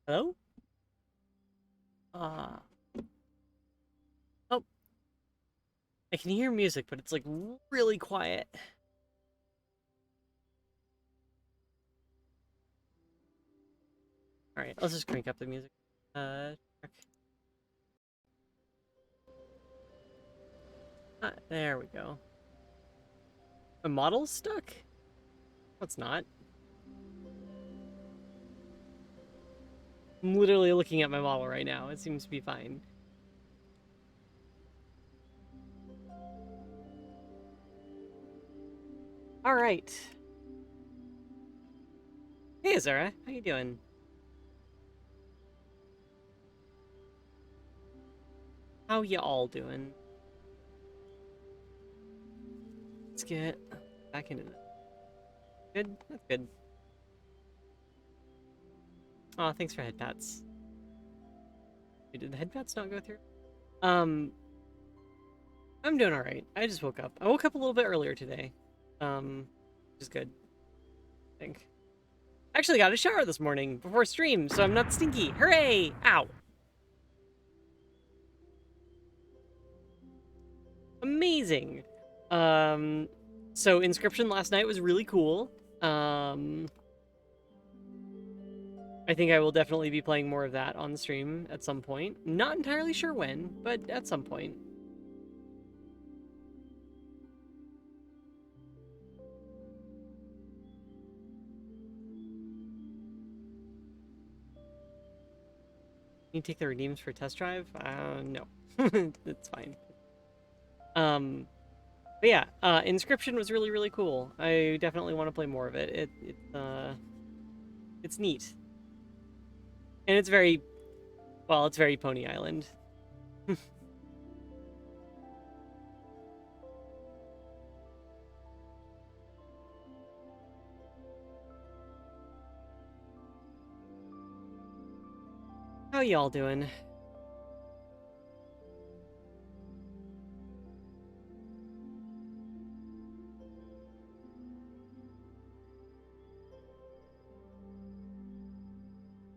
Hello? Uh, oh, I can hear music, but it's like really quiet. All right, let's just crank up the music. Check. There we go. The model's stuck? No, it's not. I'm literally looking at my model right now. It seems to be fine. All right. Hey, Azara. How you doing? How you all doing? Let's get back into this. Good? That's good. Oh, thanks for head pats. Wait, did the head pats not go through? Um, I'm doing all right. I just woke up. I woke up a little bit earlier today. Which is good, I think. Actually got a shower this morning before stream, so I'm not stinky. Hooray! Ow. Amazing. Um, so Inscription last night was really cool. I think I will definitely be playing more of that on the stream at some point. Not entirely sure when, but at some point. Can you take the redeems for a test drive? No. It's fine. But yeah, Inscription was really, really cool. I definitely want to play more of it. It's neat. And it's very, well, it's very Pony Island. How y'all doing?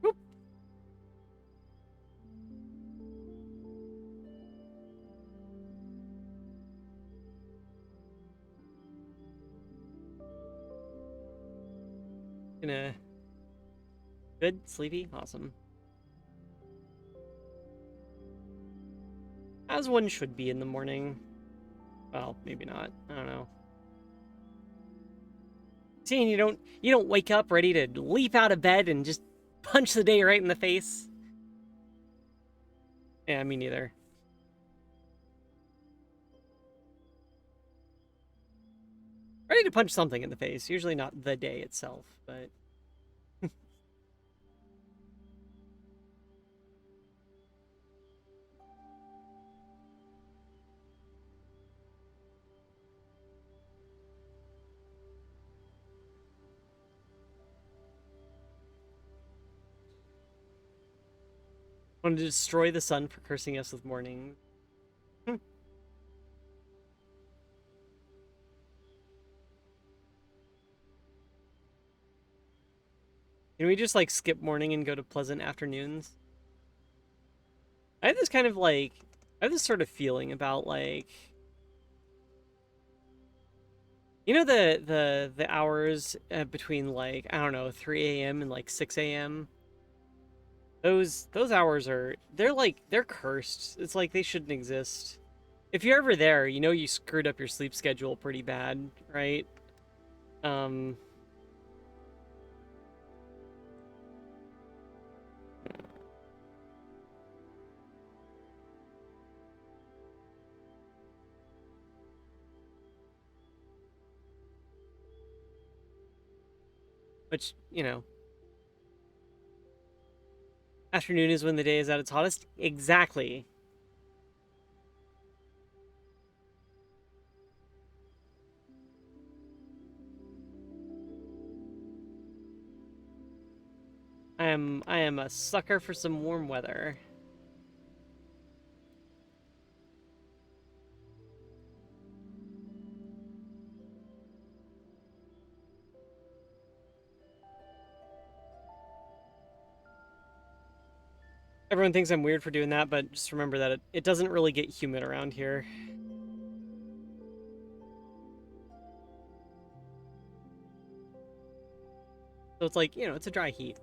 Whoop. Gonna... Good? Sleepy? Awesome. As one should be in the morning. Well, maybe not. I don't know. Seeing you don't wake up ready to leap out of bed and just punch the day right in the face. Yeah, me neither. Ready to punch something in the face. Usually not the day itself, but want to destroy the sun for cursing us with morning. Can we just like skip morning and go to pleasant afternoons? I have this kind of like I have this sort of feeling about like the hours between like I don't know 3 a.m. and like 6 a.m. Those hours they're cursed. It's like they shouldn't exist. If you're ever there, you know you screwed up your sleep schedule pretty bad, right? Um, which, afternoon is when the day is at its hottest. Exactly. I am a sucker for some warm weather. Everyone thinks I'm weird for doing that, but just remember that it doesn't really get humid around here. So it's like, it's a dry heat.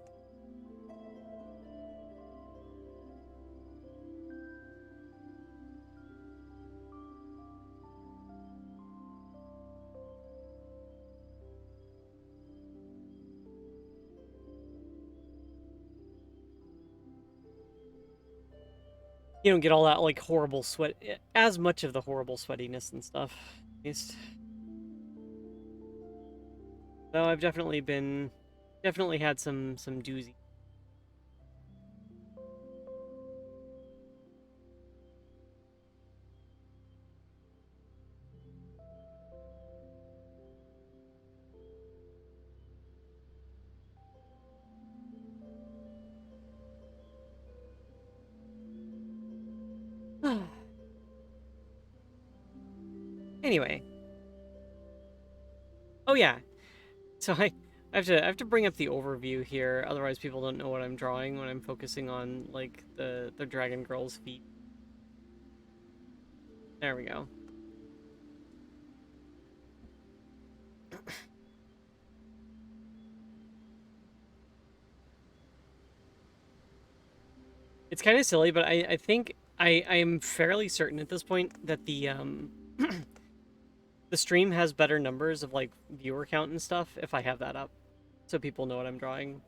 You don't get all that like horrible sweat, as much of the horrible sweatiness and stuff. At least. Though I've definitely had some doozy. Anyway. Oh yeah. So I have to bring up the overview here, otherwise people don't know what I'm drawing when I'm focusing on like the dragon girl's feet. There we go. It's kind of silly, but I think I am fairly certain at this point that the the stream has better numbers of like viewer count and stuff if I have that up, so people know what I'm drawing.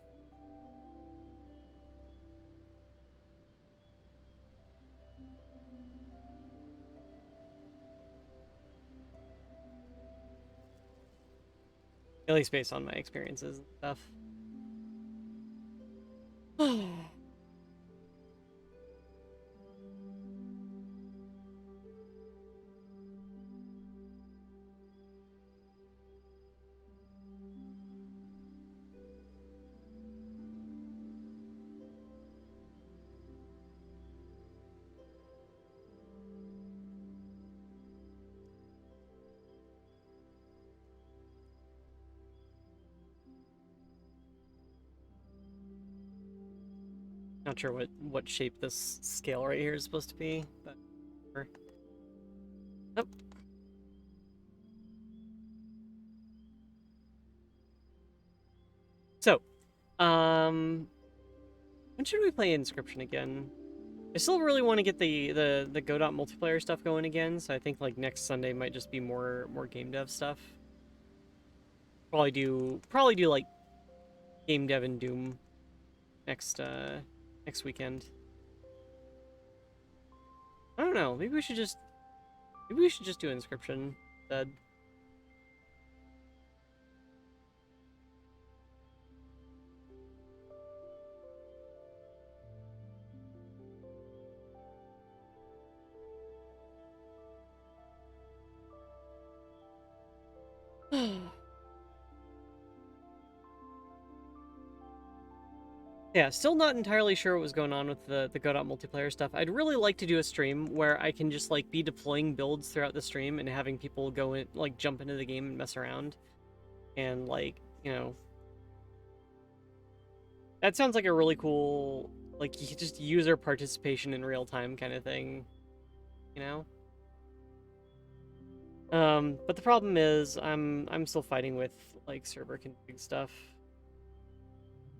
At least based on my experiences and stuff. Not sure what shape this scale right here is supposed to be, but oh. So, when should we play Inscription again? I still really want to get the Godot multiplayer stuff going again, so I think like next Sunday might just be more game dev stuff. Probably do like game dev and Doom next weekend. I don't know. Maybe we should just do Inscription instead. Yeah, still not entirely sure what was going on with the Godot multiplayer stuff. I'd really like to do a stream where I can just like be deploying builds throughout the stream and having people go in, like jump into the game and mess around. And like, that sounds like a really cool, like just user participation in real time kind of thing, you know? But the problem is I'm still fighting with like server config stuff.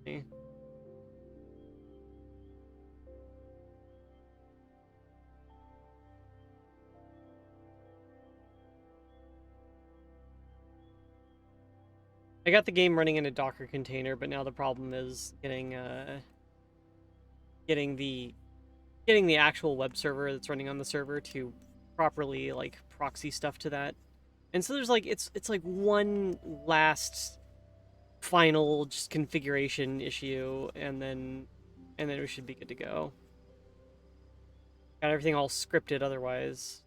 Eh. I got the game running in a Docker container, but now the problem is getting the actual web server that's running on the server to properly like proxy stuff to that. And so there's like it's like one last final just configuration issue, and then we should be good to go. Got everything all scripted otherwise.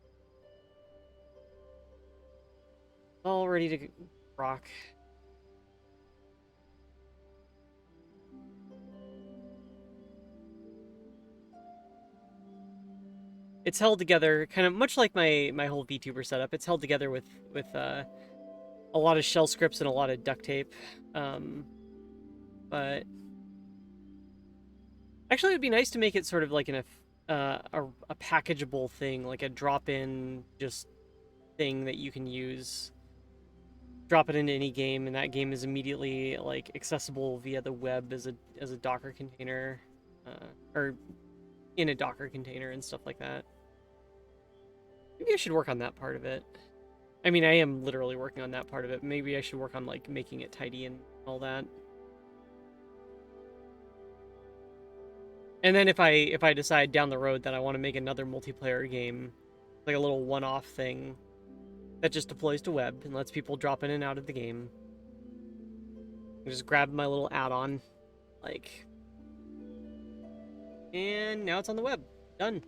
All ready to rock. It's held together kind of much like my whole VTuber setup. It's held together with a lot of shell scripts and a lot of duct tape. But Actually, it would be nice to make it sort of like a packageable thing, like a drop-in just thing that you can use. Drop it into any game, and that game is immediately like accessible via the web as a Docker container, or in a Docker container and stuff like that. Maybe I should work on that part of it. I mean, I am literally working on that part of it. Maybe I should work on like making it tidy and all that. And then if I decide down the road that I want to make another multiplayer game, like a little one-off thing that just deploys to web and lets people drop in and out of the game, I just grab my little add-on, like, and now it's on the web. Done.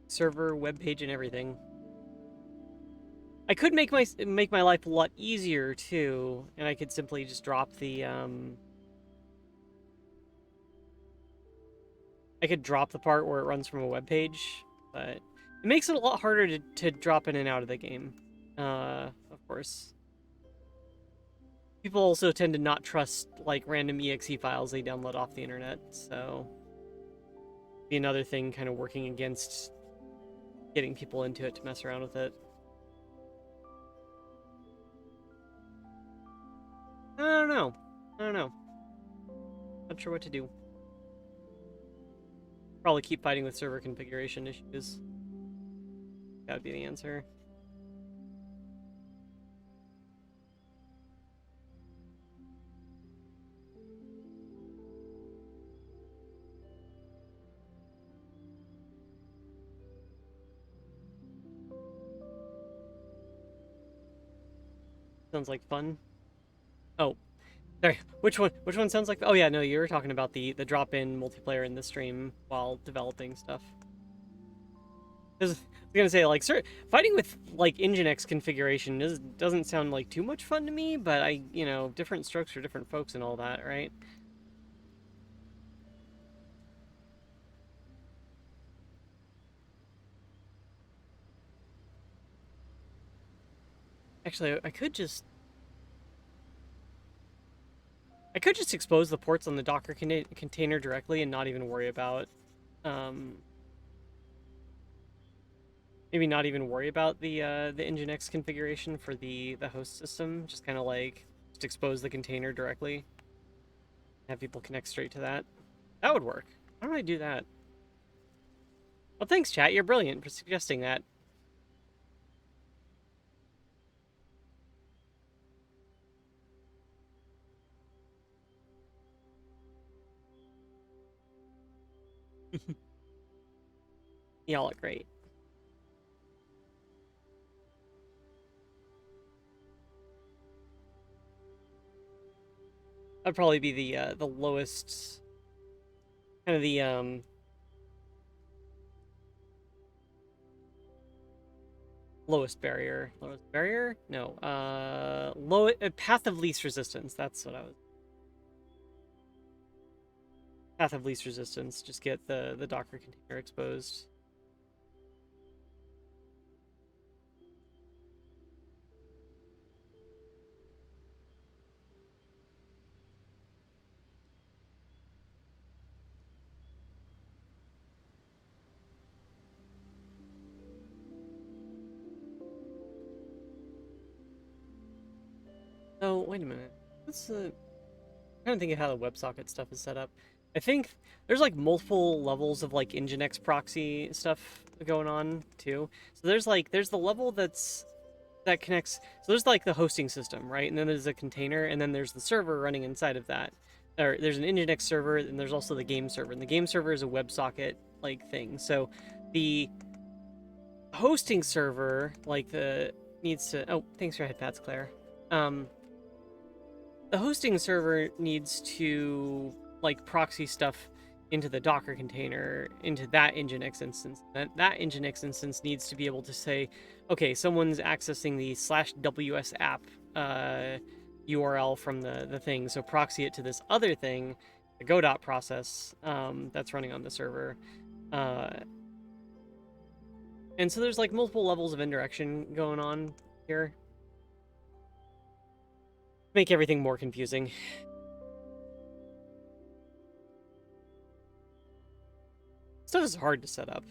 Server, web page, and everything. I could make my life a lot easier too, and I could simply just drop the I could drop the part where it runs from a web page, but it makes it a lot harder to drop in and out of the game. Of course. People also tend to not trust like random exe files they download off the internet, so be another thing kind of working against getting people into it to mess around with it. I don't know. I don't know. Not sure what to do. Probably keep fighting with server configuration issues. That would be the answer. Sounds like fun. Oh, sorry. Which one? Which one sounds like? Oh yeah, no, you were talking about the drop-in multiplayer in the stream while developing stuff. I was gonna say like, fighting with like Nginx configuration doesn't sound like too much fun to me, but different strokes for different folks and all that, right? Actually, I could just expose the ports on the Docker container directly and not even worry about, um, maybe not even worry about the Nginx configuration for the host system. Just kind of like just expose the container directly, have people connect straight to that. That would work. How do I do that? Well, thanks, chat. You're brilliant for suggesting that. Y'all look great. That'd probably be the lowest, kind of the lowest barrier. Lowest barrier? No. Low path of least resistance. That's what I was. Path of least resistance. Just get the Docker container exposed. Oh, wait a minute. What's the? I'm trying to think of how the WebSocket stuff is set up. I think there's like multiple levels of like Nginx proxy stuff going on too. So there's the level that connects. So there's like the hosting system, right? And then there's a container, and then there's the server running inside of that. Or there's an Nginx server, and there's also the game server. And the game server is a WebSocket like thing. So the hosting server needs to. Oh, thanks for headpads, Claire. The hosting server needs to like proxy stuff into the Docker container, into that Nginx instance. That Nginx instance needs to be able to say, okay, someone's accessing the /ws app URL from the thing, so proxy it to this other thing, the Godot process that's running on the server. And so there's like multiple levels of indirection going on here. make everything more confusing. Stuff is hard to set up.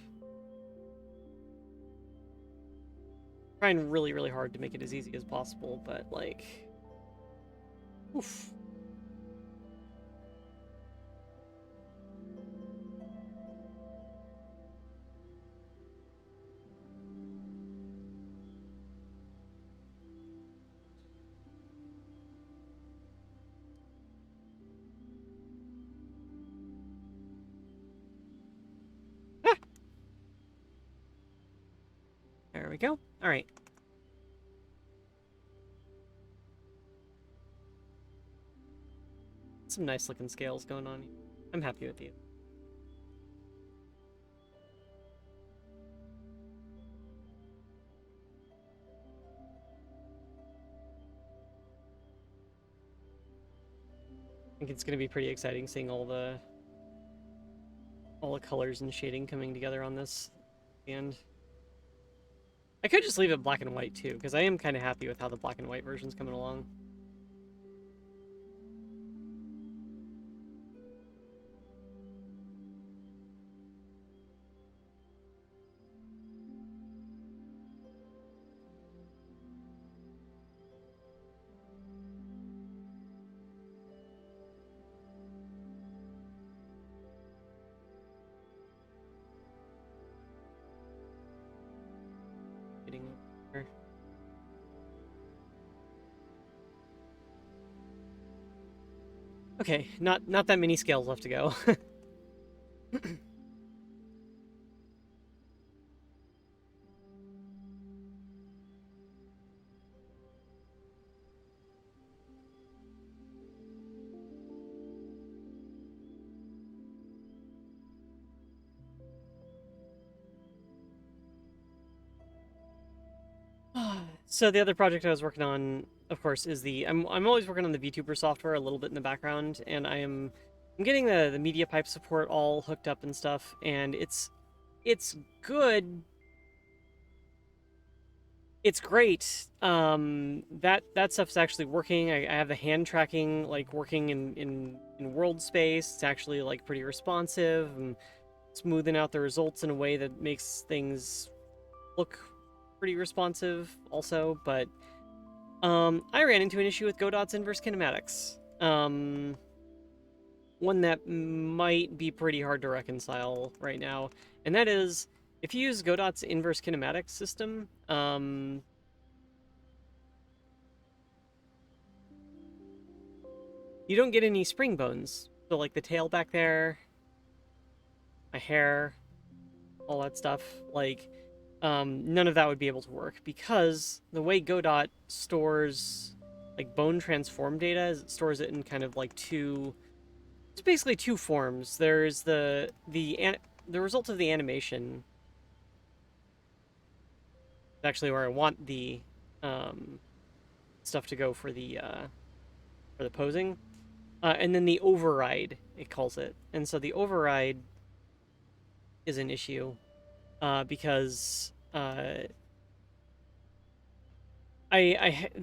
Trying really, really hard to make it as easy as possible, but like, oof. Ah! There we go. All right. Some nice looking scales going on. I'm happy with these. I think it's going to be pretty exciting seeing all the colors and shading coming together on this. And I could just leave it black and white too, because I am kind of happy with how the black and white version's coming along. Getting over. Okay, not that many scales left to go. So the other project I was working on, of course, is I'm always working on the VTuber software a little bit in the background, and I'm getting the media pipe support all hooked up and stuff, and it's good. It's great. That stuff's actually working. I have the hand tracking like working in world space. It's actually like pretty responsive and smoothing out the results in a way that makes things look pretty responsive also, but I ran into an issue with Godot's inverse kinematics. One that might be pretty hard to reconcile right now, and that is if you use Godot's inverse kinematics system, you don't get any spring bones. So like the tail back there, my hair, all that stuff, like none of that would be able to work because the way Godot stores like bone transform data is it stores it in kind of like it's basically two forms. There's the result of the animation. Actually, where I want the stuff to go for the posing, and then the override it calls it. And so the override is an issue because I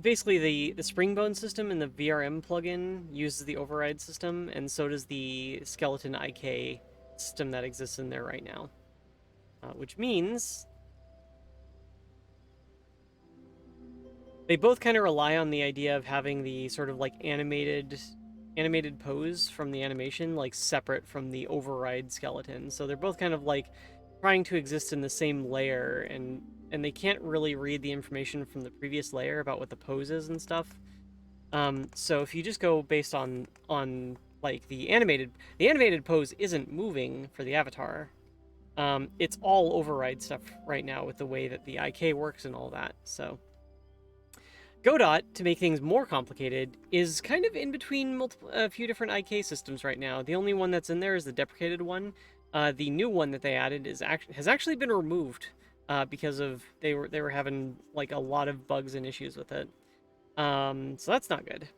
basically the Springbone system in the VRM plugin uses the override system, and so does the skeleton IK system that exists in there right now, which means they both kind of rely on the idea of having the sort of like animated pose from the animation like separate from the override skeleton. So they're both kind of like trying to exist in the same layer, and they can't really read the information from the previous layer about what the pose is and stuff. So if you just go based on like the animated pose isn't moving for the avatar. It's all override stuff right now with the way that the IK works and all that. So Godot, to make things more complicated, is kind of in between a few different IK systems right now. The only one that's in there is the deprecated one. The new one that they added has actually been removed because of they were having like a lot of bugs and issues with it. So that's not good.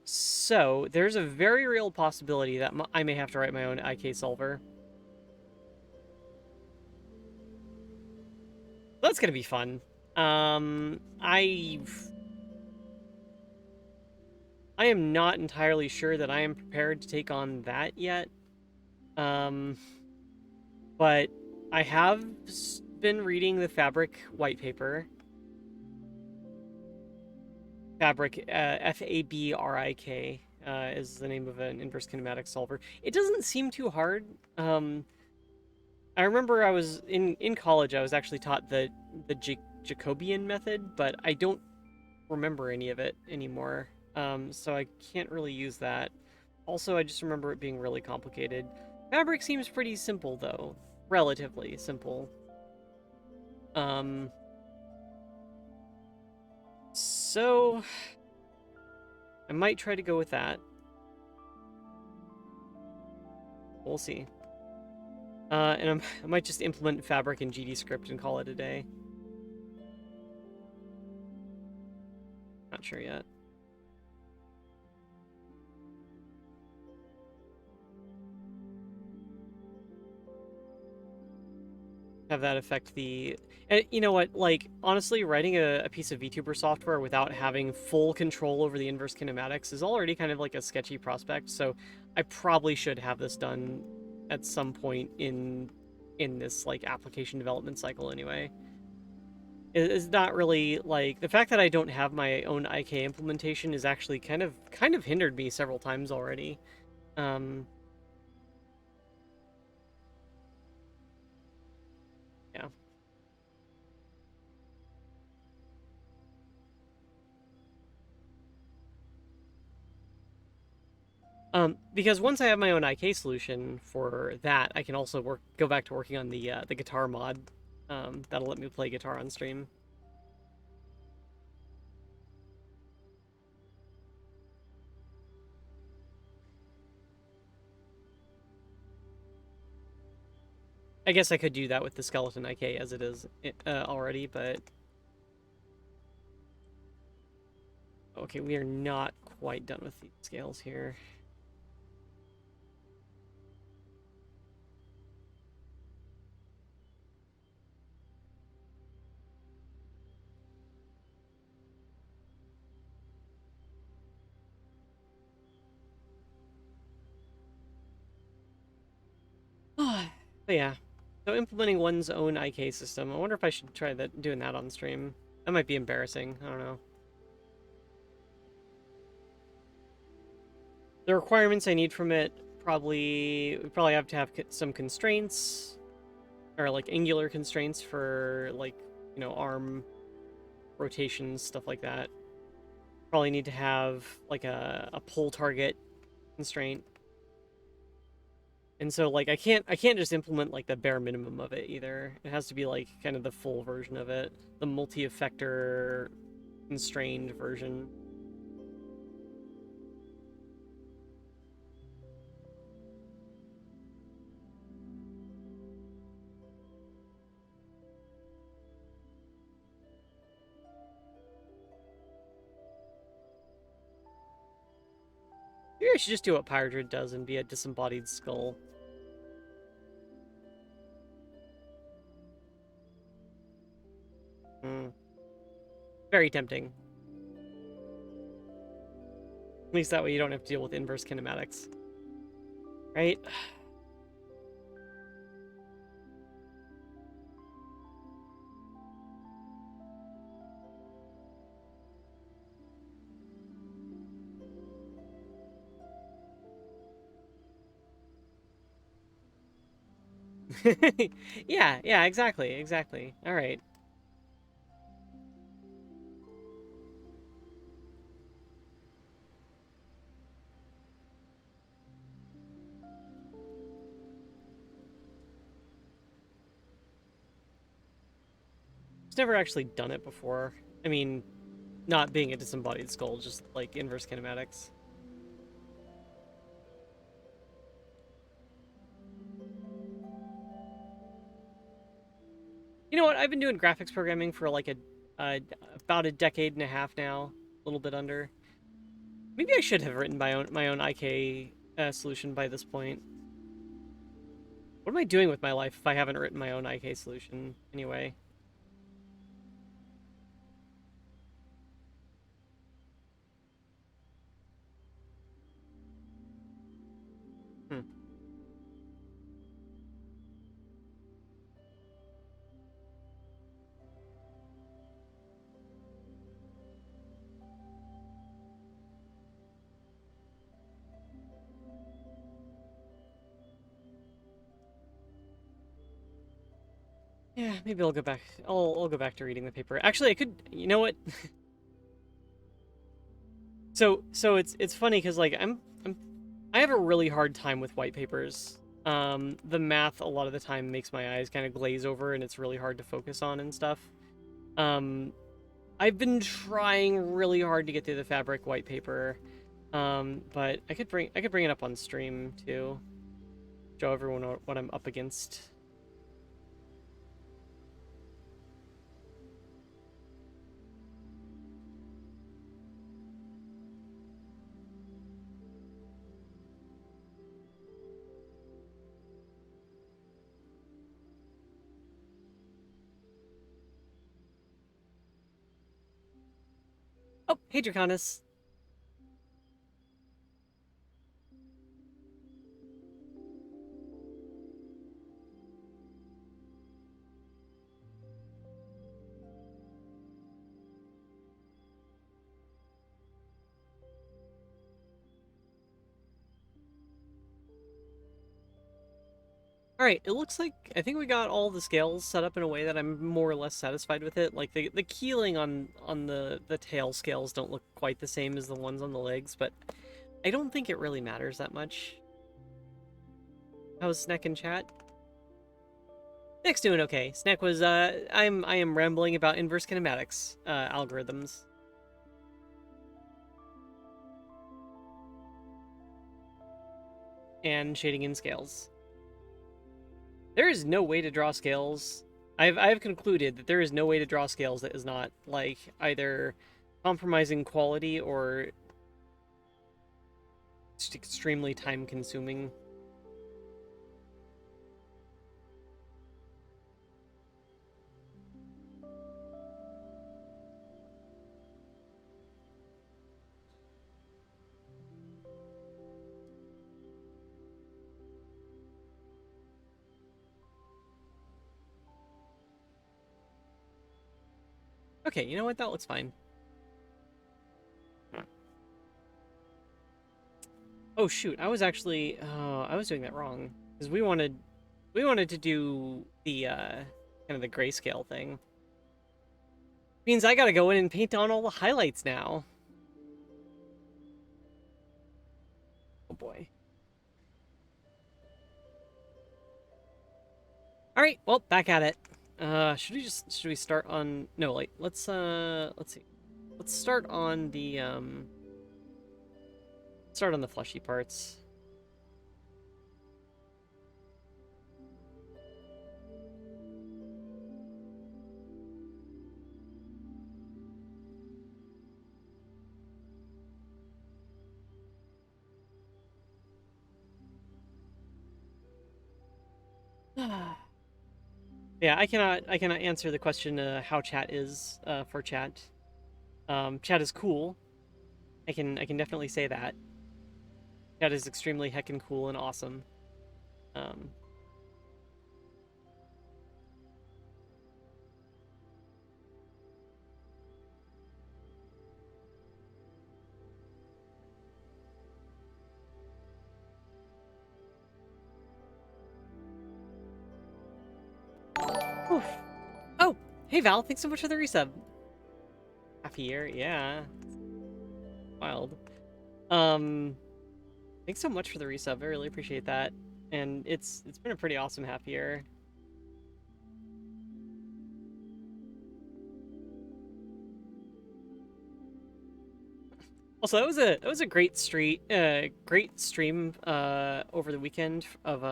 So there's a very real possibility that I may have to write my own IK solver. That's gonna be fun. I I am not entirely sure that I am prepared to take on that yet. Um, but I have been reading the Fabric white paper. Fabric, Fabrik, is the name of an inverse kinematic solver. It doesn't seem too hard. I remember I was in college. I was actually taught the Jacobian method, but I don't remember any of it anymore. So I can't really use that. Also, I just remember it being really complicated. Fabric seems pretty simple though, relatively simple. Um, so I might try to go with that. We'll see. And I might just implement Fabric in GDScript and call it a day. Not sure yet. Have that affect the... And you know what? Like, honestly, writing a piece of VTuber software without having full control over the inverse kinematics is already kind of like a sketchy prospect, so I probably should have this done at some point in this, like, application development cycle anyway. It's not really, like... The fact that I don't have my own IK implementation is actually kind of hindered me several times already. Yeah. Because once I have my own IK solution for that, I can also go back to working on the guitar mod. That'll let me play guitar on stream. I guess I could do that with the skeleton IK as it is already, but okay, we are not quite done with the scales here. But yeah, so implementing one's own IK system. I wonder if I should try doing that on stream. That might be embarrassing. I don't know. The requirements I need from it we probably have to have some constraints, or like angular constraints for, like, arm rotations, stuff like that. Probably need to have like a pull target constraint. And so, like, I can't just implement like the bare minimum of it either. It has to be like kind of the full version of it, the multi-effector constrained version. Maybe I should just do what Pyrodrid does and be a disembodied skull. Very tempting. At least that way you don't have to deal with inverse kinematics. Right? Yeah, exactly. All right. I've never actually done it before. I mean, not being a disembodied skull, just like inverse kinematics. You know what? I've been doing graphics programming for like about a decade and a half now, a little bit under. Maybe I should have written my own IK solution by this point. What am I doing with my life if I haven't written my own IK solution anyway? Hmm. Yeah, maybe I'll go back. I'll go back to reading the paper. Actually, I could. You know what? So it's funny because like I have a really hard time with white papers. The math a lot of the time makes my eyes kind of glaze over, and it's really hard to focus on and stuff. Um, I've been trying really hard to get through the fabric white paper. But I could bring it up on stream too, show everyone what I'm up against. Oh, hey Draconis. All right, it looks like I think we got all the scales set up in a way that I'm more or less satisfied with it. Like the keeling on the tail scales don't look quite the same as the ones on the legs, but I don't think it really matters that much. How's Snack in chat? Snack's doing okay. Snack was I am rambling about inverse kinematics algorithms. And shading in scales. There is no way to draw scales. I've concluded that there is no way to draw scales that is not like either compromising quality or just extremely time consuming. Okay, you know what? That looks fine. Oh shoot, I was actually I was doing that wrong because we wanted to do the kind of the grayscale thing. Means I gotta go in and paint on all the highlights now. Oh boy. All right, well, back at it. Should we start on no, like let's see. Let's start on the start on the fleshy parts. Yeah, I cannot answer the question how chat is for chat. Chat is cool. I can definitely say that. Chat is extremely heckin' cool and awesome. Um, Oof. Oh, hey Val, thanks so much for the resub. Half a year, yeah. Wild. Um, thanks so much for the resub. I really appreciate that. And it's been a pretty awesome half year. Also, that was a great stream over the weekend of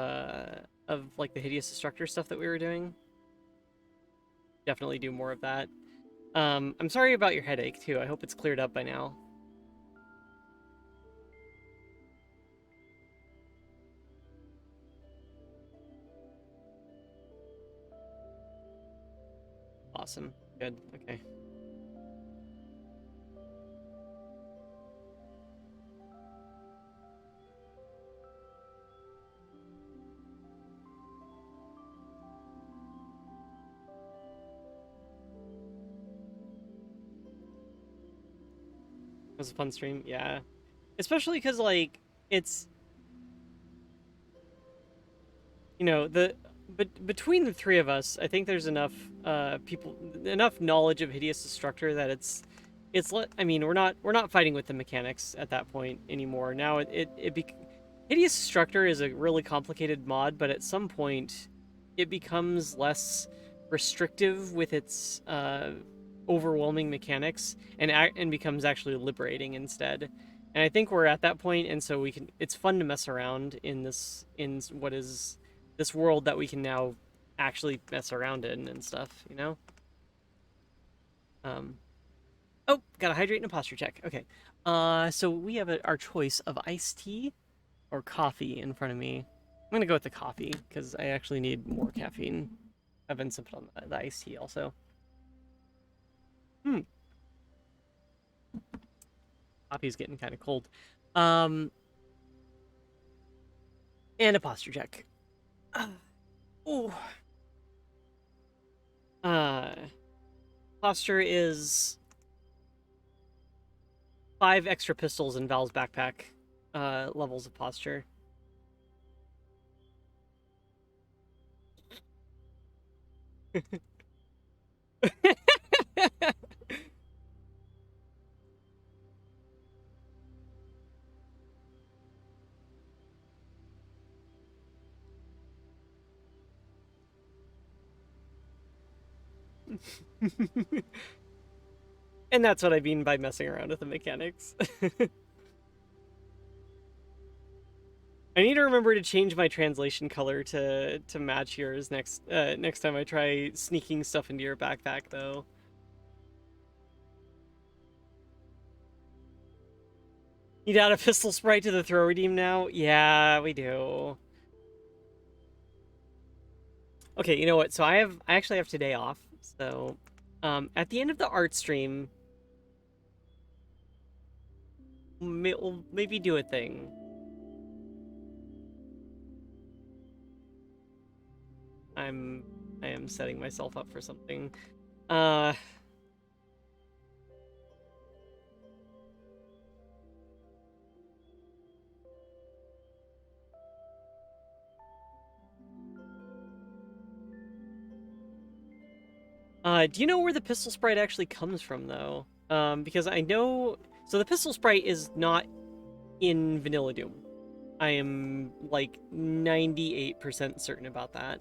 like the hideous destructor stuff that we were doing. Definitely do more of that. I'm sorry about your headache too. I hope it's cleared up by now. Awesome. Good. Okay. was a fun stream. Yeah, especially because like it's but between the three of us, I think there's enough enough knowledge of Hideous Destructor that I mean, we're not fighting with the mechanics at that point anymore. Now Hideous Destructor is a really complicated mod, but at some point it becomes less restrictive with its overwhelming mechanics and becomes actually liberating instead. And I think we're at that point, and so it's fun to mess around in what is this world that we can now actually mess around in and stuff, you know? Um, oh, gotta hydrate and a posture check. Okay. So we have our choice of iced tea or coffee in front of me. I'm gonna go with the coffee because I actually need more caffeine. I've been sipping on the iced tea also. Hmm, coffee's getting kind of cold. Um, and a posture check. Ooh. Uh, posture is 5 extra pistols in Val's backpack. Levels of posture. And that's what I mean by messing around with the mechanics. I need to remember to change my translation color to match yours next time I try sneaking stuff into your backpack though. Need to add a pistol sprite to the throw redeem now? Yeah, we do. Okay, you know what? So I actually have today off. So at the end of the art stream, we'll maybe do a thing. I'm I am setting myself up for something. Uh do you know where the pistol sprite actually comes from though? Because I know so the pistol sprite is not in Vanilla Doom. I am like 98% certain about that.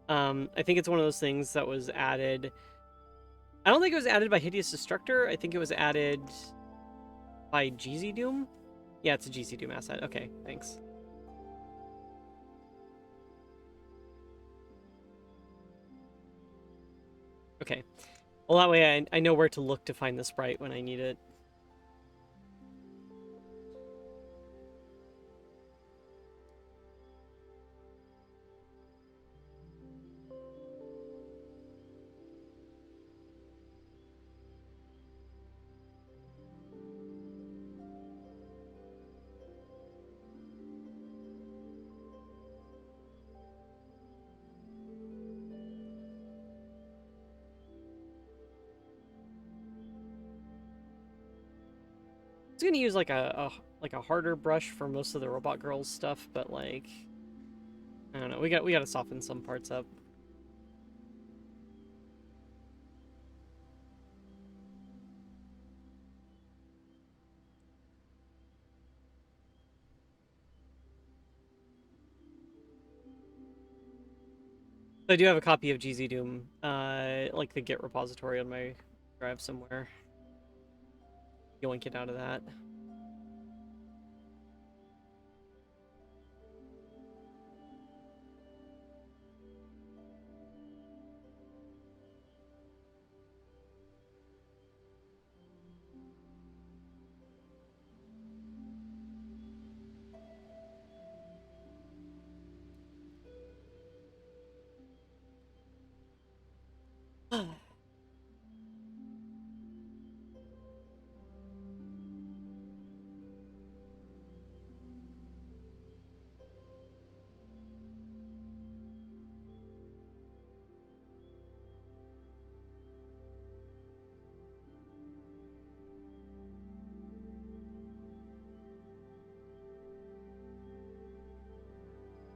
I think it's one of those things that was added. I don't think it was added by Hideous Destructor. I think it was added by GZ Doom. Yeah, it's a GZ Doom asset. Okay, thanks. Okay. Well, that way I know where to look to find the sprite when I need it. I was gonna use like a harder brush for most of the Robot Girls stuff, but like I don't know. We gotta soften some parts up. I do have a copy of GZ Doom, like the Git repository on my drive somewhere. Yoink it out of that.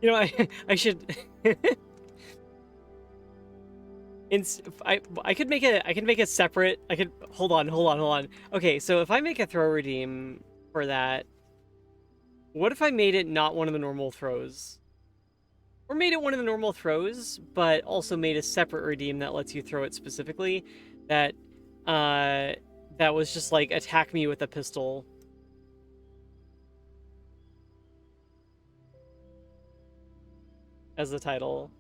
You know, I should. I could make a separate. I could hold on. Okay, so if I make a throw redeem for that, what if I made it not one of the normal throws? Or made it one of the normal throws, but also made a separate redeem that lets you throw it specifically. That, that was just like attack me with a pistol. As the title.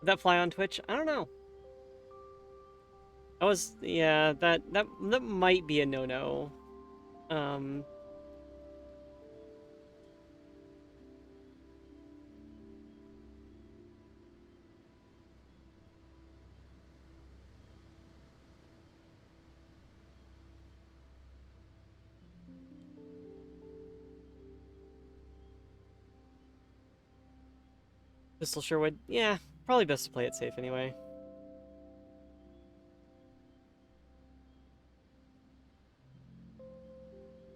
Would that fly on Twitch? I don't know. That was, yeah, that might be a no-no. Pistol sure would. Yeah, probably best to play it safe anyway.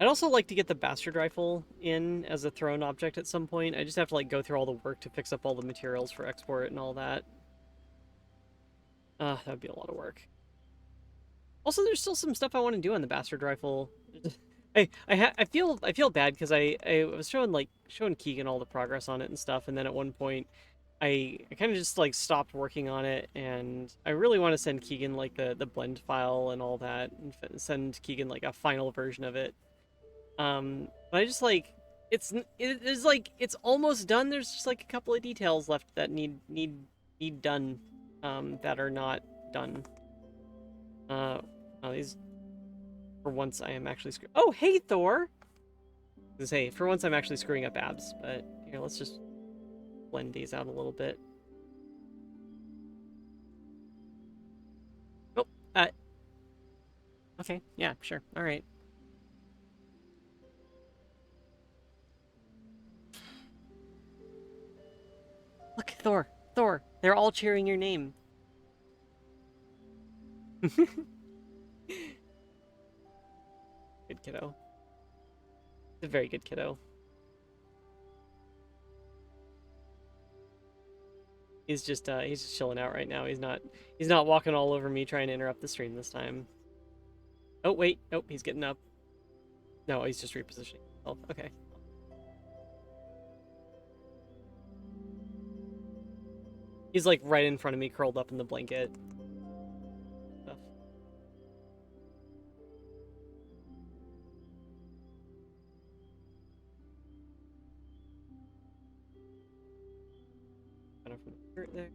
I'd also like to get the bastard rifle in as a thrown object at some point. I just have to like go through all the work to fix up all the materials for export and all that. That would be a lot of work. Also, there's still some stuff I want to do on the bastard rifle. I feel bad because I was showing Keegan all the progress on it and stuff, and then at one point I kind of just like stopped working on it, and I really want to send Keegan like the blend file and all that, and send Keegan like a final version of it. But I just like it's almost done. There's just like a couple of details left that need done, that are not done. Oh, these. For once, I am actually screwing. Oh, hey, Thor! Hey, for once, I'm actually screwing up abs, but here, let's just blend these out a little bit. Oh, okay, yeah, sure, all right. Look, Thor, they're all cheering your name. Good kiddo. It's a very good kiddo. He's just chilling out right now. He's not walking all over me trying to interrupt the stream this time. Oh wait, nope, he's getting up. No, he's just repositioning himself. Okay. He's like right in front of me, curled up in the blanket. Stuff. Kind of from the shirt there.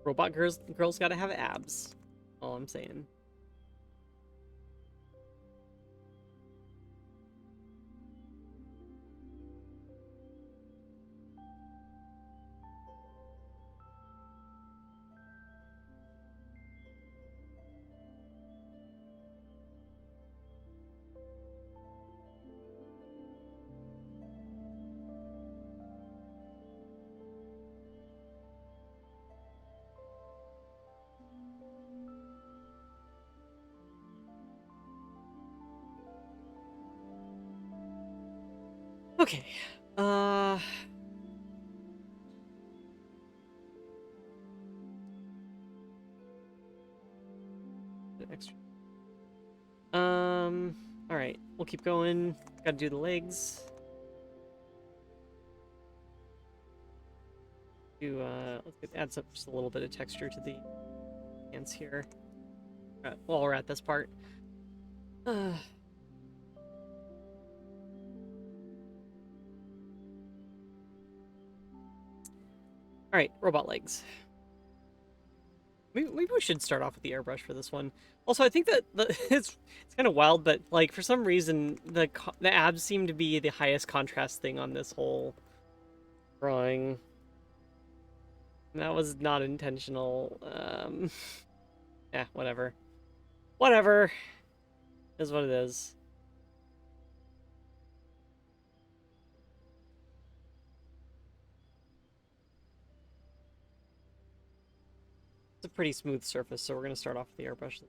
Robot girls gotta have abs. All I'm saying. Okay. Extra. All right. We'll keep going. Gotta do the legs. Let's add just a little bit of texture to the hands here. While we're at this part. All right, robot legs. Maybe we should start off with the airbrush for this one. Also, I think that it's kind of wild, but like for some reason the abs seem to be the highest contrast thing on this whole drawing. That was not intentional. Yeah, whatever. Whatever. Is what it is. It's a pretty smooth surface, so we're gonna start off with the airbrush.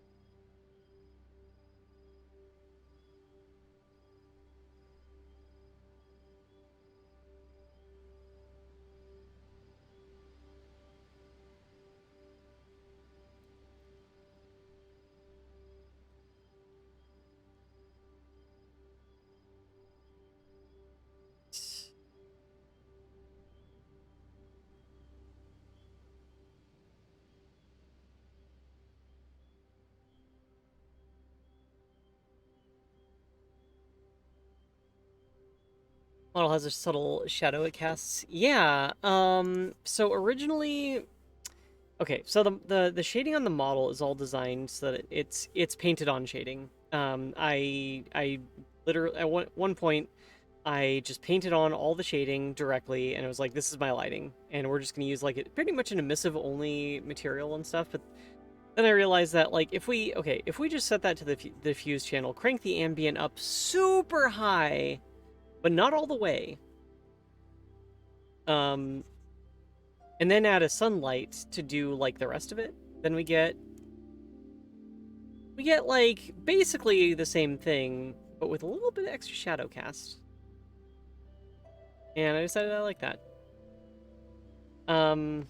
Model has a subtle shadow it casts. Yeah. So originally, okay. So the shading on the model is all designed so that it's painted on shading. I literally at one point I just painted on all the shading directly, and it was like, this is my lighting, and we're just gonna use like pretty much an emissive only material and stuff. But then I realized that like if we just set that to the diffuse channel, crank the ambient up super high, but not all the way. Um, and then add a sunlight to do like the rest of it, then we get like basically the same thing, but with a little bit of extra shadow cast. And I decided I like that. And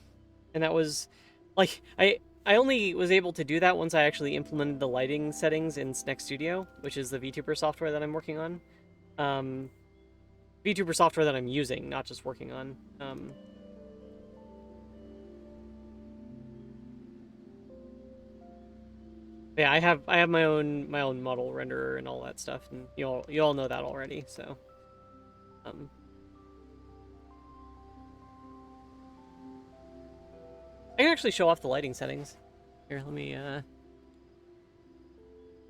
that was like I only was able to do that once I actually implemented the lighting settings in Snec Studio, which is the VTuber software that I'm working on. VTuber software that I'm using, not just working on. Yeah, I have my own model renderer and all that stuff, and you all know that already. So, um, I can actually show off the lighting settings. Here, let me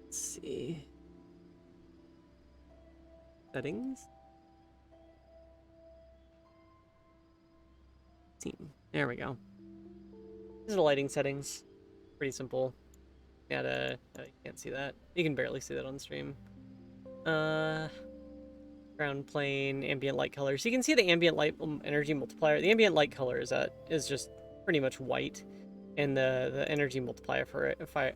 let's see settings. Team. There we go. These are the lighting settings. Pretty simple. Yeah, you can't see that. You can barely see that on stream. Ground plane, ambient light color. So you can see the ambient light energy multiplier. The ambient light color is just pretty much white, and the energy multiplier for it. If I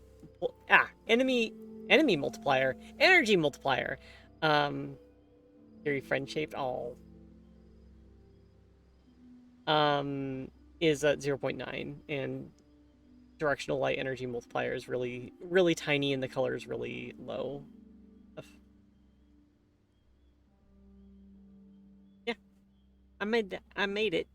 enemy multiplier, energy multiplier. Very friend shaped. All. Is at 0.9, and directional light energy multiplier is really tiny, and the color is really low. Yeah, I made it.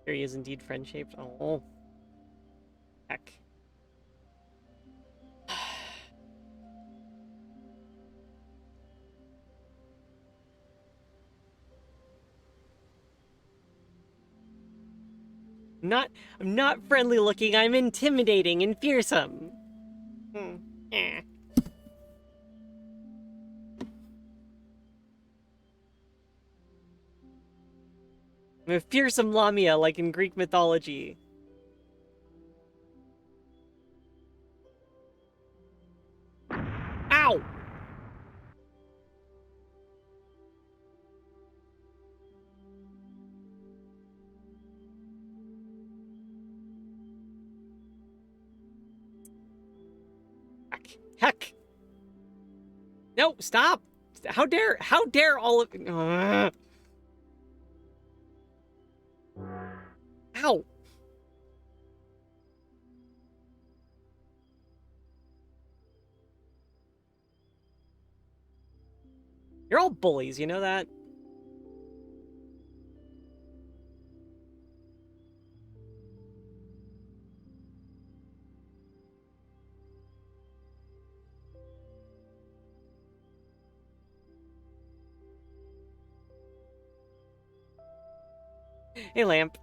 There he is, indeed friend shaped. Oh, heck. I'm not friendly looking. I'm intimidating and fearsome. Eh. I'm a fearsome Lamia, like in Greek mythology. Ow! Heck! No, stop! How dare all of... Ow! You're all bullies, you know that? Hey, Lamp.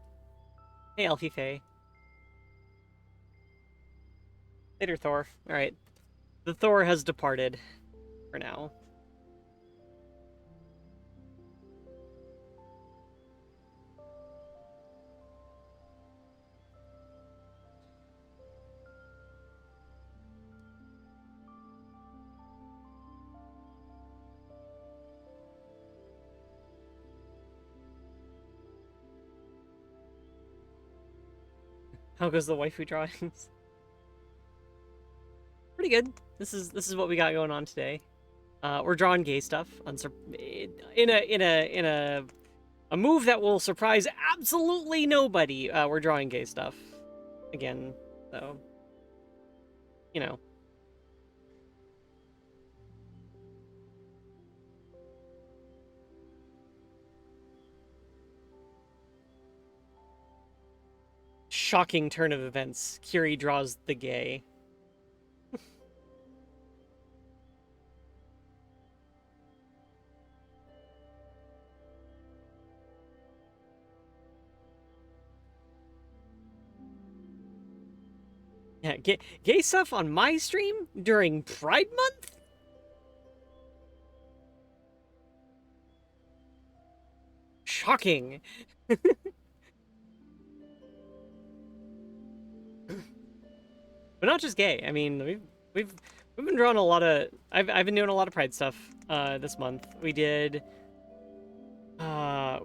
Hey, Elfie Faye. Later, Thor. All right, the Thor has departed for now. How goes the waifu drawings? Pretty good. This is what we got going on today. We're drawing gay stuff in a move that will surprise absolutely nobody. We're drawing gay stuff again, so you know. Shocking turn of events. Kiri draws the gay. Yeah, gay stuff on my stream during Pride Month? Shocking. But not just gay. I mean, we've been drawing a lot of I've been doing a lot of Pride stuff this month. We did at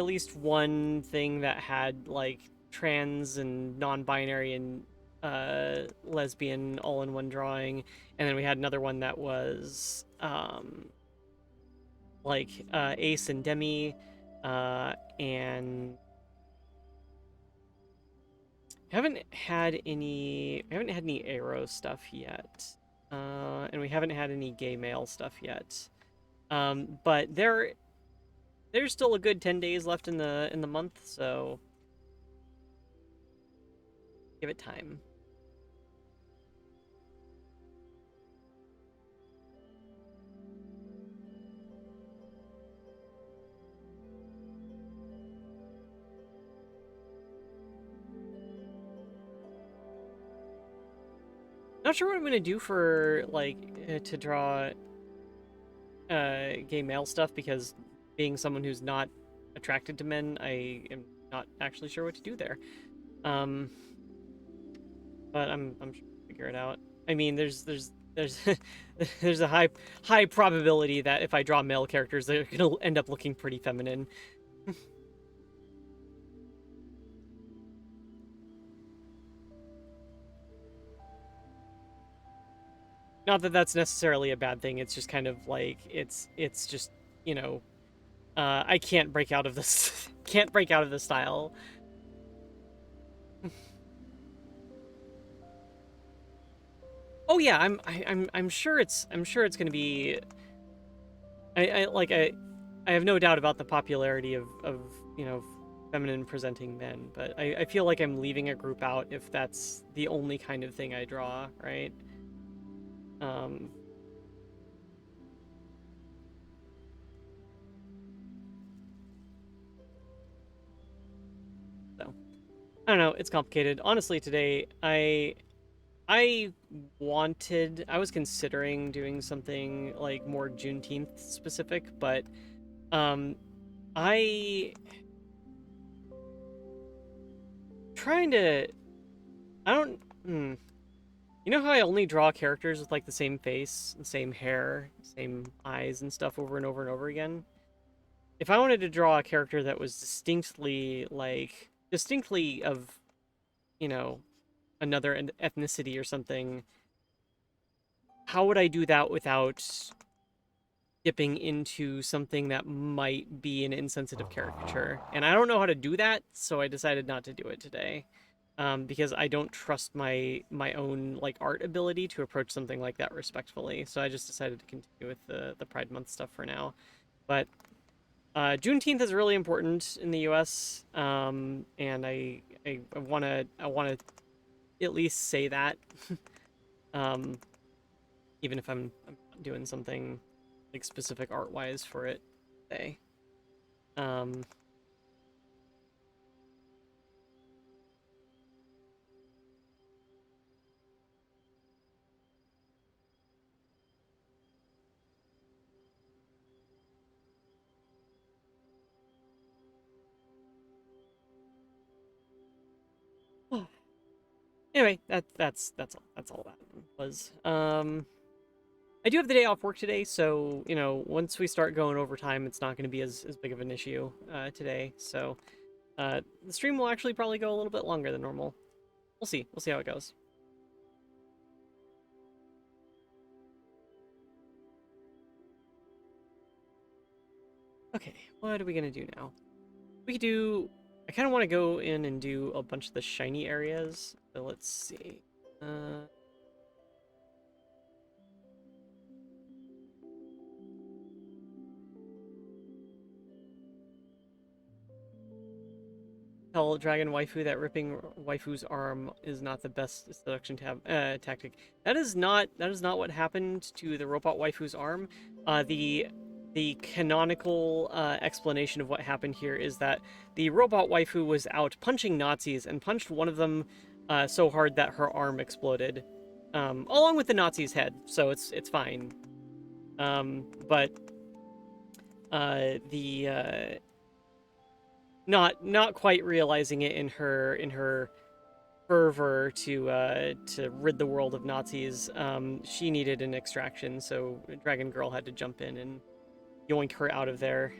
least one thing that had like trans and non-binary and lesbian all in one drawing, and then we had another one that was like Ace and Demi, and we haven't had any Arrow stuff yet, and we haven't had any gay male stuff yet. But there's still a good 10 days left in the month, so give it time. Not sure what I'm gonna do for like to draw gay male stuff, because being someone who's not attracted to men, I am not actually sure what to do there. Um, but I'm sure we'll figure it out. I mean, there's there's a high probability that if I draw male characters, they're gonna end up looking pretty feminine. Not that that's necessarily a bad thing. It's just kind of like it's just, you know, I can't break out of this can't break out of the style. Oh yeah, I'm sure it's gonna be. I have no doubt about the popularity of you know, feminine presenting men, but I feel like I'm leaving a group out if that's the only kind of thing I draw, right? Um, so I don't know. It's complicated. Honestly, today I I was considering doing something like more Juneteenth specific, but um, I trying to I don't. You know how I only draw characters with like the same face, the same hair, same eyes and stuff over and over and over again? If I wanted to draw a character that was distinctly of, you know, another ethnicity or something, how would I do that without dipping into something that might be an insensitive caricature? And I don't know how to do that, so I decided not to do it today. Because I don't trust my own like art ability to approach something like that respectfully. So I just decided to continue with the Pride Month stuff for now. But Juneteenth is really important in the U.S. And I wanna at least say that, um, even if I'm doing something like specific art wise for it today. Um, Anyway, that's all that was. I do have the day off work today, so you know, once we start going overtime, it's not going to be as big of an issue today. So the stream will actually probably go a little bit longer than normal. We'll see. We'll see how it goes. Okay, what are we gonna do now? We could do. I kind of want to go in and do a bunch of the shiny areas. So let's see. Tell Dragon Waifu that ripping Waifu's arm is not the best seduction tactic. That is not what happened to the robot Waifu's arm. The canonical explanation of what happened here is that the robot waifu was out punching Nazis and punched one of them so hard that her arm exploded, along with the Nazi's head. So it's fine. But the not quite realizing it in her fervor to rid the world of Nazis, she needed an extraction, so Dragon Girl had to jump in and yoink her out of there.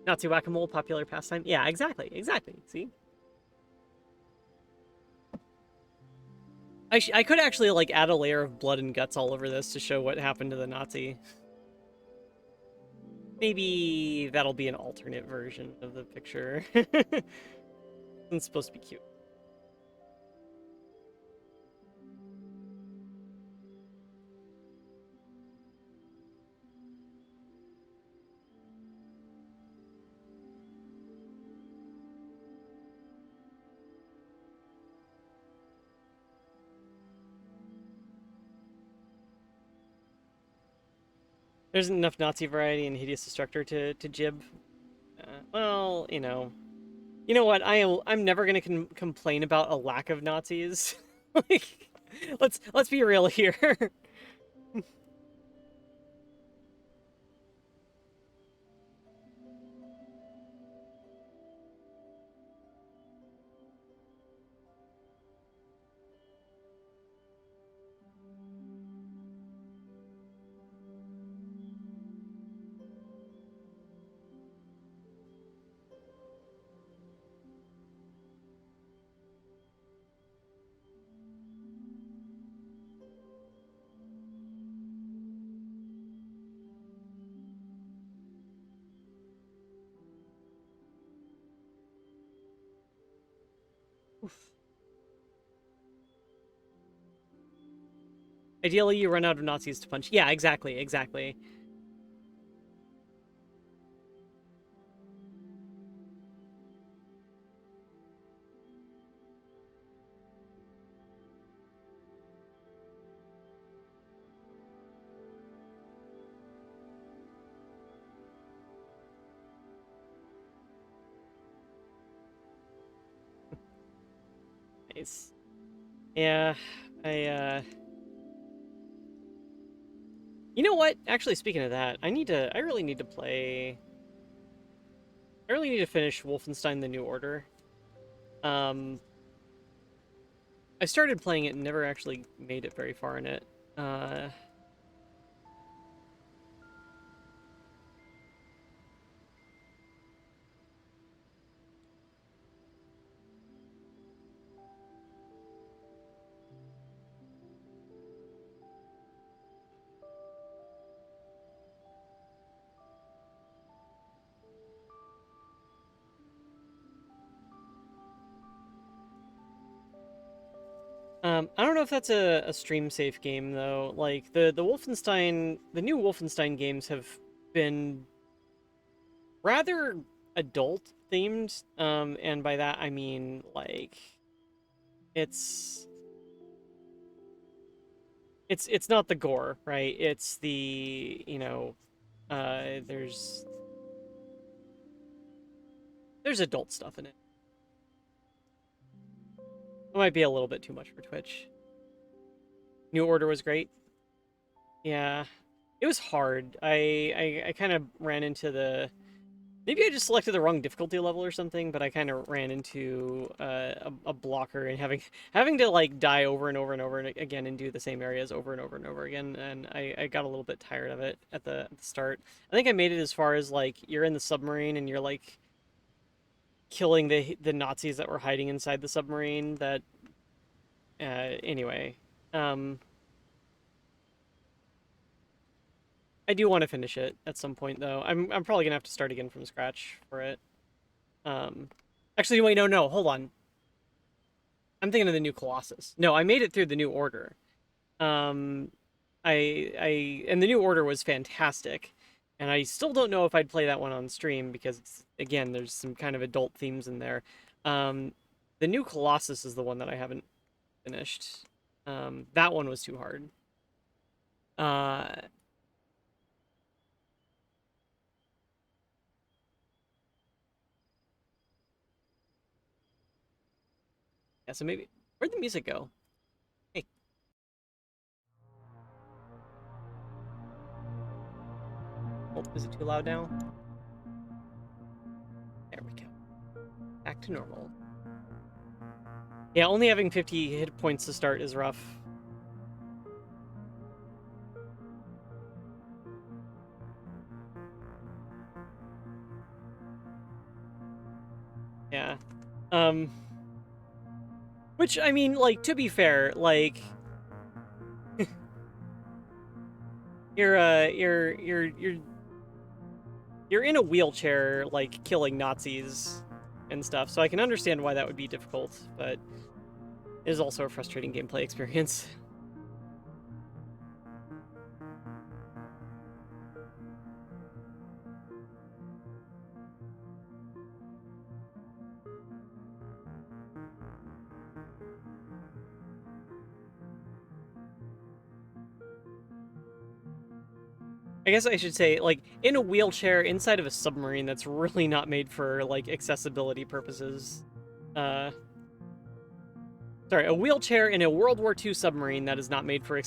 Nazi whack-a-mole, popular pastime. Yeah, exactly. See? I could actually, like, add a layer of blood and guts all over this to show what happened to the Nazi. Maybe that'll be an alternate version of the picture. It's supposed to be cute. There's enough Nazi variety in Hideous Destructor to jib. Well, you know. You know what? I'm never gonna complain about a lack of Nazis. Like, let's be real here. Ideally, you run out of Nazis to punch. Yeah, exactly. Nice. Yeah, I. You know what? Actually, speaking of that, I really need to play. I really need to finish Wolfenstein: The New Order. Um, I started playing it and never actually made it very far in it. Uh, I don't know if that's a stream safe game though. Like the new Wolfenstein games have been rather adult themed. And by that I mean like it's it's not the gore, right? It's the, you know, there's adult stuff in it. It might be a little bit too much for Twitch. New Order was great. Yeah. It was hard. I kind of ran into the... Maybe I just selected the wrong difficulty level or something, but I kind of ran into a blocker and having to like die over and over and over again and do the same areas over and over and over again, and I got a little bit tired of it at the start. I think I made it as far as like you're in the submarine and you're like killing the Nazis that were hiding inside the submarine. That anyway, um, I do want to finish it at some point though. I'm probably gonna have to start again from scratch for it. Um, Actually, wait, no, hold on. I'm thinking of the new Colossus. No, I made it through the new Order. Um, and the new Order was fantastic, and I still don't know if I'd play that one on stream because again, there's some kind of adult themes in there. Um, the new Colossus is the one that I haven't finished. That one was too hard. Uh, yeah, so maybe where'd the music go? Hey, oh, is it too loud now? There we go. Back to normal. Yeah, only having 50 hit points to start is rough. Yeah. Um, which, I mean, like, to be fair, like, you're in a wheelchair, like, killing Nazis and stuff, so I can understand why that would be difficult, but it is also a frustrating gameplay experience. I guess I should say, like, in a wheelchair inside of a submarine that's really not made for, like, accessibility purposes. Uh, Sorry, a wheelchair in a World War II submarine that is not made for you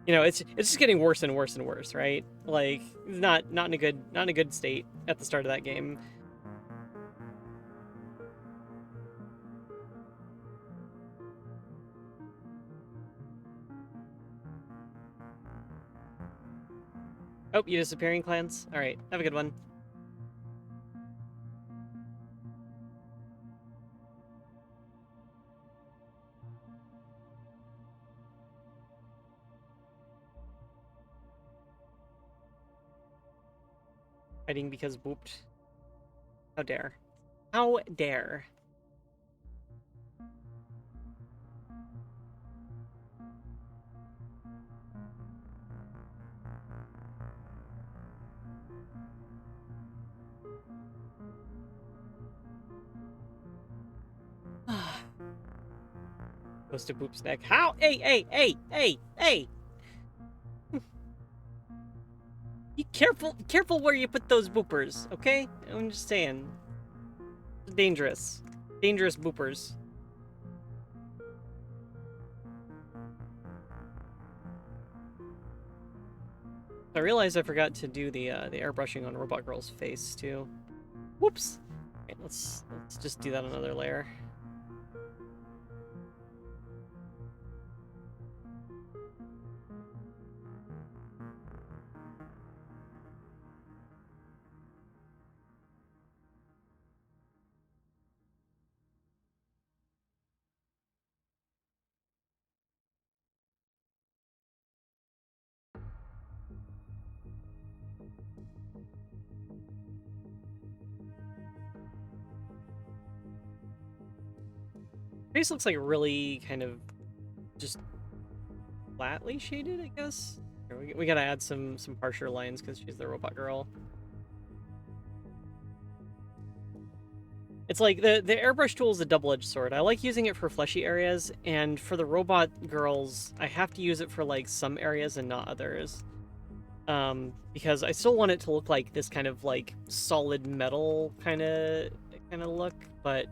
know, it's just getting worse and worse and worse, right? Like, not in a good state at the start of that game. Oh, you disappearing, clans? All right, have a good one. Fighting because booped. How dare? How dare? Goes to boop's neck. How? Hey! Be careful where you put those boopers, okay? I'm just saying. Dangerous. Dangerous boopers. I realized I forgot to do the airbrushing on Robot Girl's face too. Whoops. Okay, let's just do that on another layer. Face looks like really kind of just flatly shaded, I guess. Here, we gotta add some harsher lines because she's the Robot Girl. It's like the airbrush tool is a double-edged sword. I like using it for fleshy areas, and for the Robot Girls, I have to use it for like some areas and not others. Because I still want it to look like this kind of like solid metal kind of look, but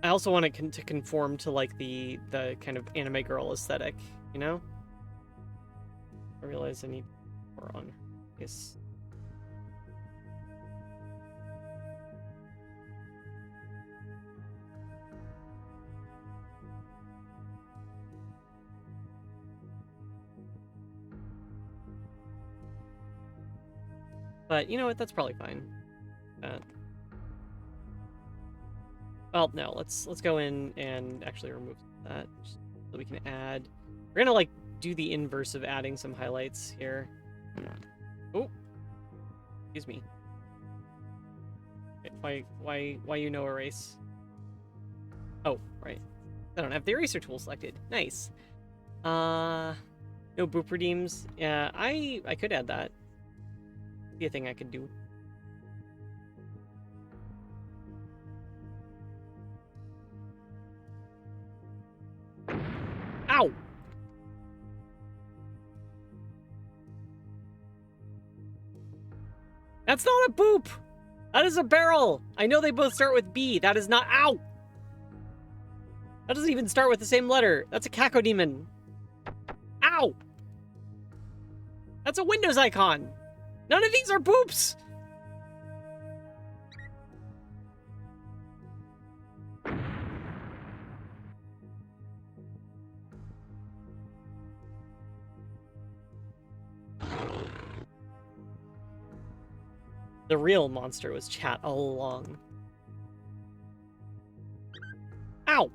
I also want it to conform to like the kind of anime girl aesthetic, you know? I realize I need more on this. But you know what? That's probably fine. Well, no. Let's go in and actually remove that so we can add. We're gonna like do the inverse of adding some highlights here. Oh, excuse me. Why you know erase? Oh, right. I don't have the eraser tool selected. Nice. No boop redeems. Yeah, I could add that. Be a thing I could do. Ow! That's not a boop! That is a barrel! I know they both start with B. That is not... Ow! That doesn't even start with the same letter. That's a cacodemon. Ow! That's a Windows icon! None of these are boops! The real monster was chat all along. Ow!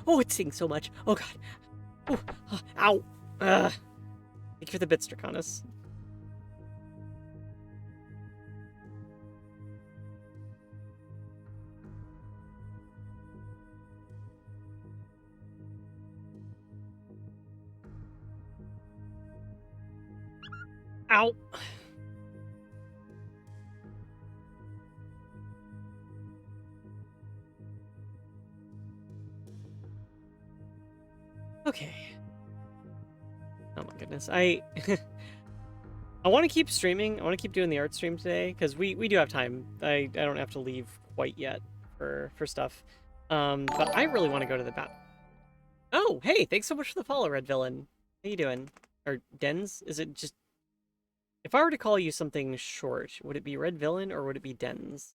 Oh, it stings so much. Oh, God. Ow. Thank you for the bits, Draconis. Ow. Okay. Oh my goodness. I want to keep streaming. I want to keep doing the art stream today because we do have time. I don't have to leave quite yet for stuff. But I really want to go to the bat. Oh, hey, thanks so much for the follow, Red Villain. How you doing? Or Dens? Is it just... If I were to call you something short, would it be Red Villain or would it be Dens?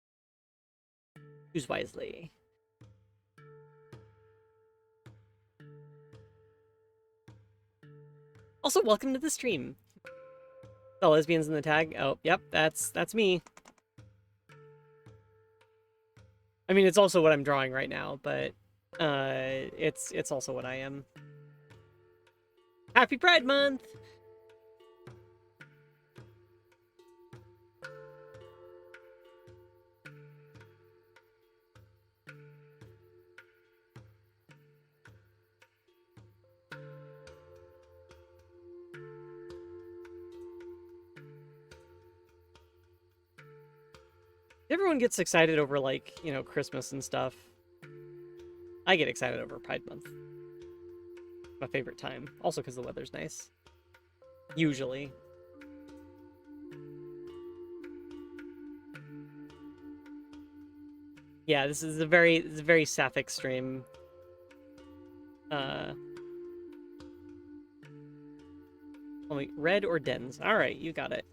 Choose wisely. Also, welcome to the stream. The lesbians in the tag. Oh, yep, that's me. I mean, it's also what I'm drawing right now, but it's also what I am. Happy Pride Month! Everyone gets excited over, like, you know, Christmas and stuff. I get excited over Pride Month. My favorite time. Also because the weather's nice. Usually. Yeah, this is a very sapphic stream. Red or Dens? Alright, you got it.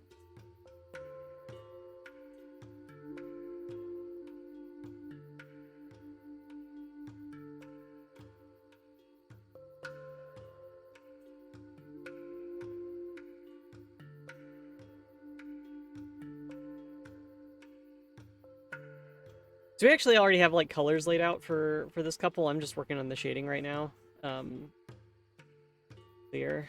So we actually already have, like, colors laid out for this couple. I'm just working on the shading right now. Clear.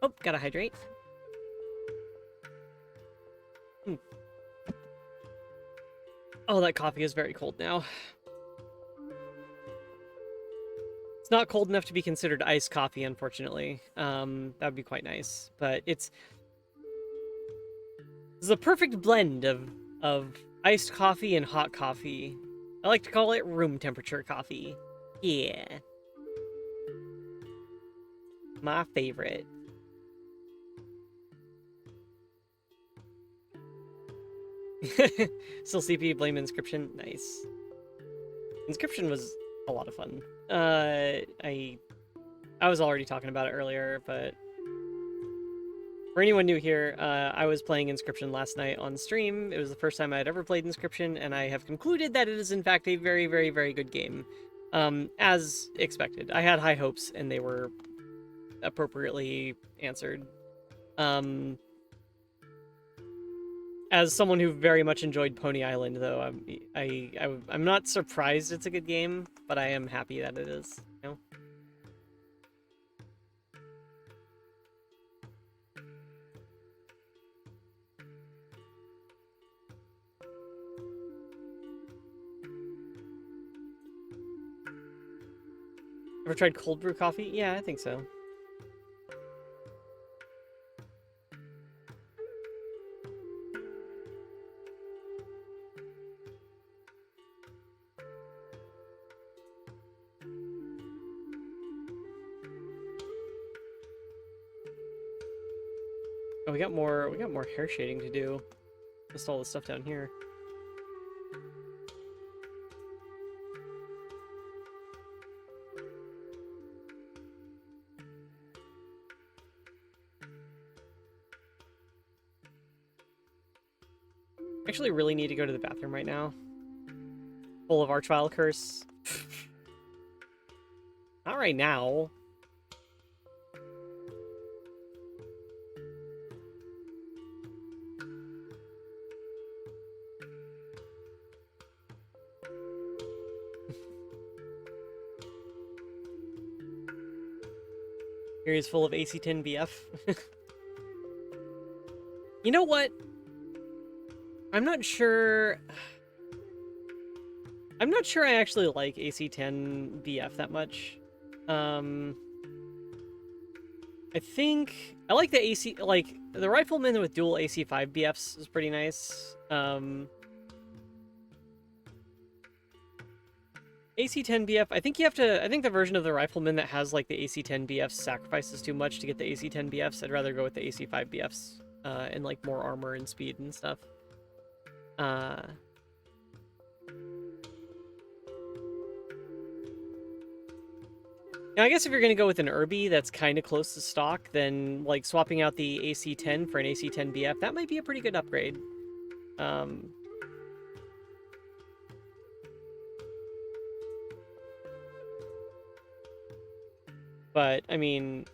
Oh, gotta hydrate. Oh, that coffee is very cold now. It's not cold enough to be considered iced coffee, unfortunately. That would be quite nice. But it's a perfect blend of iced coffee and hot coffee. I like to call it room temperature coffee. Yeah. My favorite. Still CP, blame Inscription. Nice. Inscription was a lot of fun. I was already talking about it earlier, but for anyone new here, I was playing Inscription last night on stream. It was the first time I had ever played Inscription, and I have concluded that it is in fact a very, very, very good game. As expected. I had high hopes, and they were appropriately answered. As someone who very much enjoyed Pony Island, though, I'm not surprised it's a good game, but I am happy that it is. You know? Ever tried cold brew coffee? Yeah, I think so. Oh, we got more hair shading to do. Just all the stuff down here. I actually really need to go to the bathroom right now. Full of Archvile Curse. Not right now. Kiri is full of AC-10 BF. You know what? I'm not sure I actually like AC-10 BF that much. I think I like the the Rifleman with dual AC-5 BFs is pretty nice. AC-10 BF, I think the version of the Rifleman that has like the AC-10 BFs sacrifices too much to get the AC-10 BFs. I'd rather go with the AC-5 BFs and like more armor and speed and stuff. Now, I guess if you're going to go with an Irby that's kind of close to stock, then like swapping out the AC-10 for an AC-10 BF, that might be a pretty good upgrade. But I mean,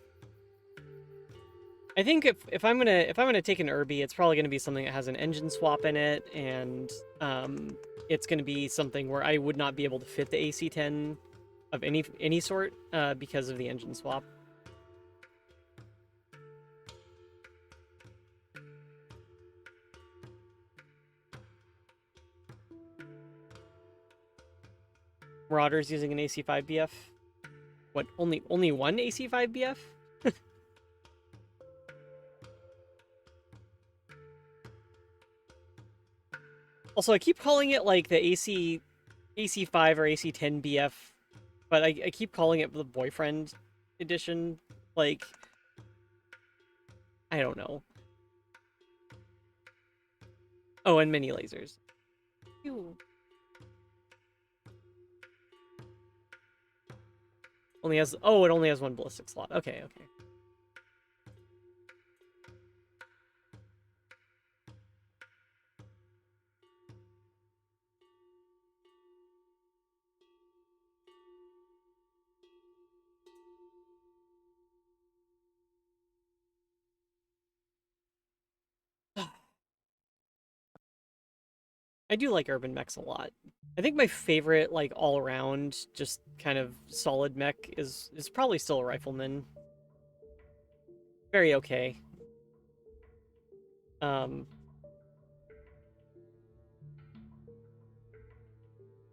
I think if I'm gonna take an Irby, it's probably gonna be something that has an engine swap in it, and it's gonna be something where I would not be able to fit the AC-10 of any sort because of the engine swap. Marauders using an AC-5 BF. What? Only one AC-5 BF? Also, I keep calling it like the AC-5 or AC-10 BF, but I keep calling it the boyfriend edition. Like, I don't know. Oh, and mini lasers. Ew. It only has one ballistic slot. Okay, okay. I do like urban mechs a lot. I think my favorite, like, all-around, just kind of solid mech is probably still a Rifleman. Very okay.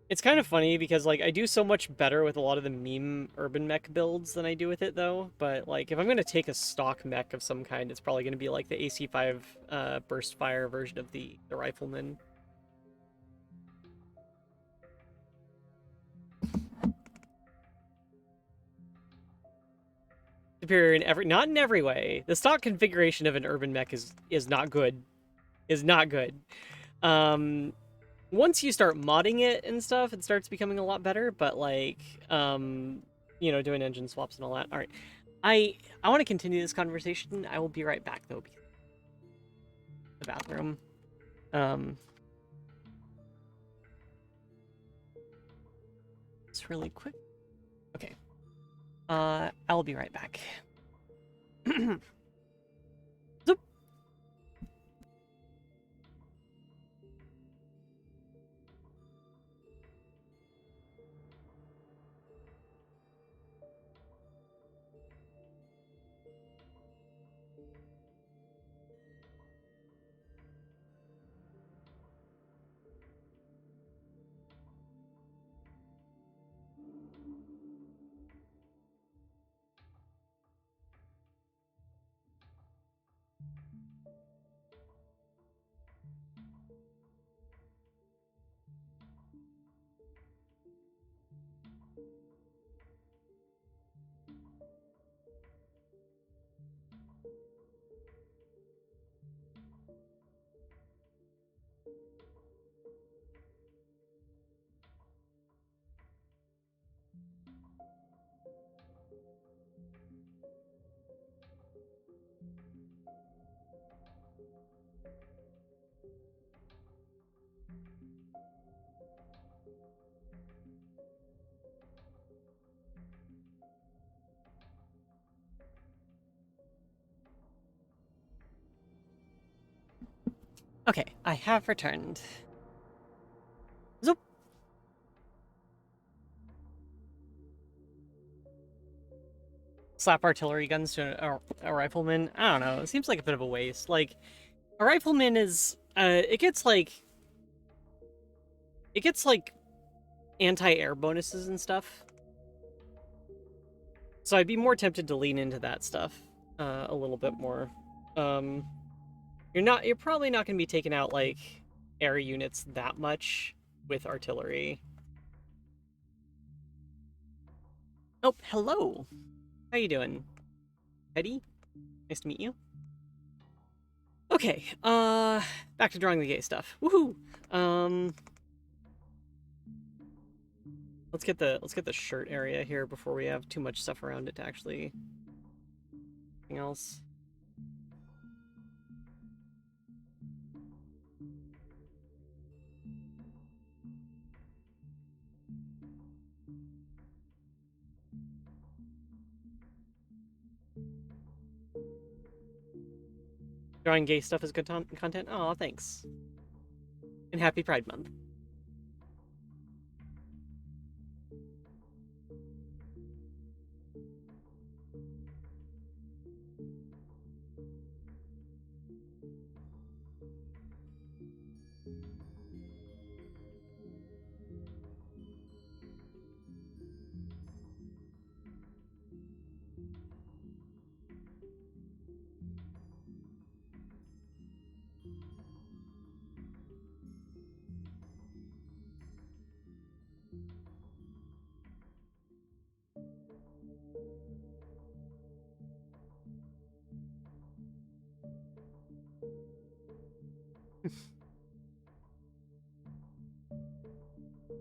It's kind of funny because, like, I do so much better with a lot of the meme urban mech builds than I do with it, though. But, like, if I'm going to take a stock mech of some kind, it's probably going to be, like, the AC-5 burst fire version of the Rifleman. Superior in not in every way. The stock configuration of an urban mech is not good. Is not good. Once you start modding it and stuff, it starts becoming a lot better, but like, you know, doing engine swaps and all that. All right. I want to continue this conversation. I will be right back though, because the bathroom. It's really quick. Okay. I'll be right back. Zoop. Okay, I have returned. Zoop. Slap artillery guns to a rifleman. I don't know. It seems like a bit of a waste. Like, a rifleman is, it gets like anti-air bonuses and stuff. So I'd be more tempted to lean into that stuff a little bit more. You're probably not going to be taking out like air units that much with artillery. Oh, hello. How you doing, Eddie? Nice to meet you. Okay, back to drawing the gay stuff. Woohoo! Let's get the shirt area here before we have too much stuff around it to actually anything else. Drawing gay stuff is good content. Oh, thanks. And happy Pride Month.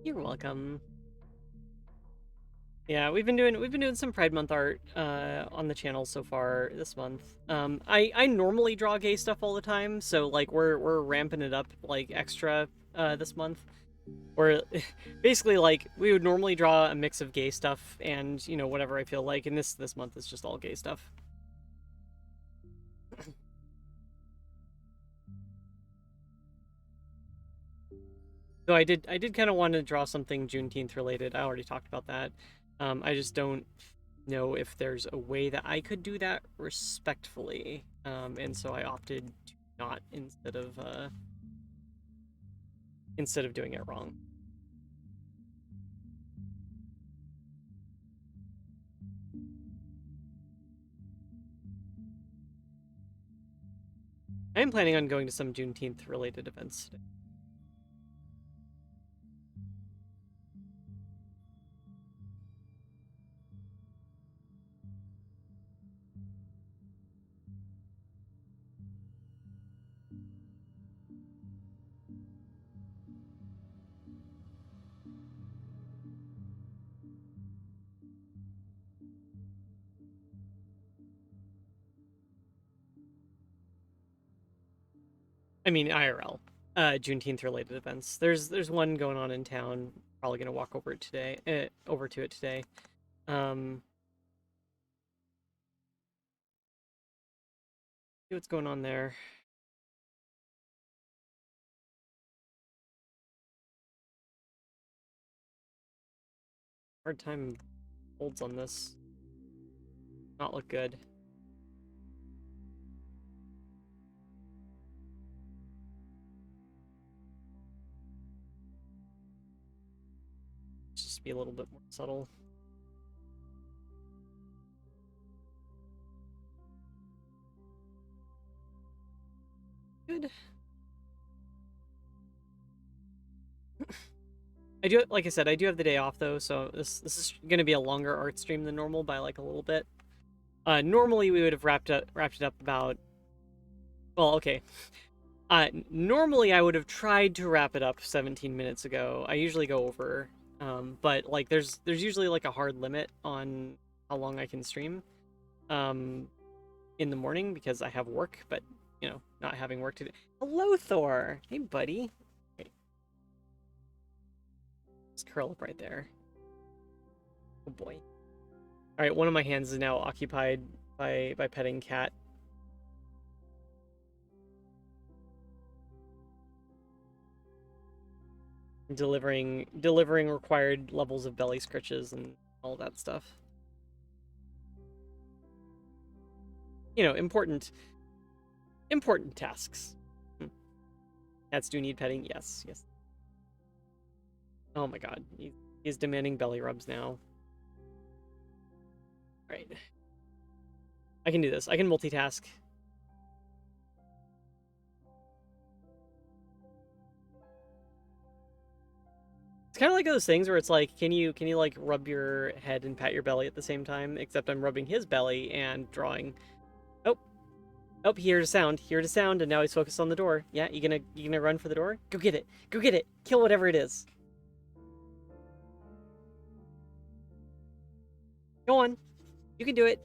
You're welcome. Yeah, we've been doing some Pride Month art on the channel so far this month. I normally draw gay stuff all the time, so like we're ramping it up like extra this month. Where basically like we would normally draw a mix of gay stuff and you know whatever I feel like, and this month is just all gay stuff. So I did kind of want to draw something Juneteenth related. I already talked about that. I just don't know if there's a way that I could do that respectfully. And so I opted to not instead of doing it wrong. I am planning on going to some Juneteenth related events today. I mean IRL, Juneteenth related events. There's one going on in town. Probably gonna walk over it today. Over to it today. See what's going on there. Hard time holds on this. Not look good. Just be a little bit more subtle. Good. I do, like I said, I do have the day off though, so this is gonna be a longer art stream than normal by like a little bit. Normally we would have wrapped it up about. Well, okay. Normally I would have tried to wrap it up 17 minutes ago. I usually go over, but like there's usually like a hard limit on how long I can stream, in the morning because I have work. But you know, not having work today. Hello, Thor. Hey, buddy. Wait. Just curl up right there. Oh boy. All right, one of my hands is now occupied by petting cat. Delivering required levels of belly scritches and all that stuff. You know, important tasks. Cats do need petting. Yes. Oh my god, he's demanding belly rubs now. Right. I can do this. I can multitask. It's kind of like those things where it's like, can you like rub your head and pat your belly at the same time? Except I'm rubbing his belly and drawing. Oh, he heard a sound, and now he's focused on the door. Yeah, you gonna run for the door? Go get it. Kill whatever it is. Go on. You can do it.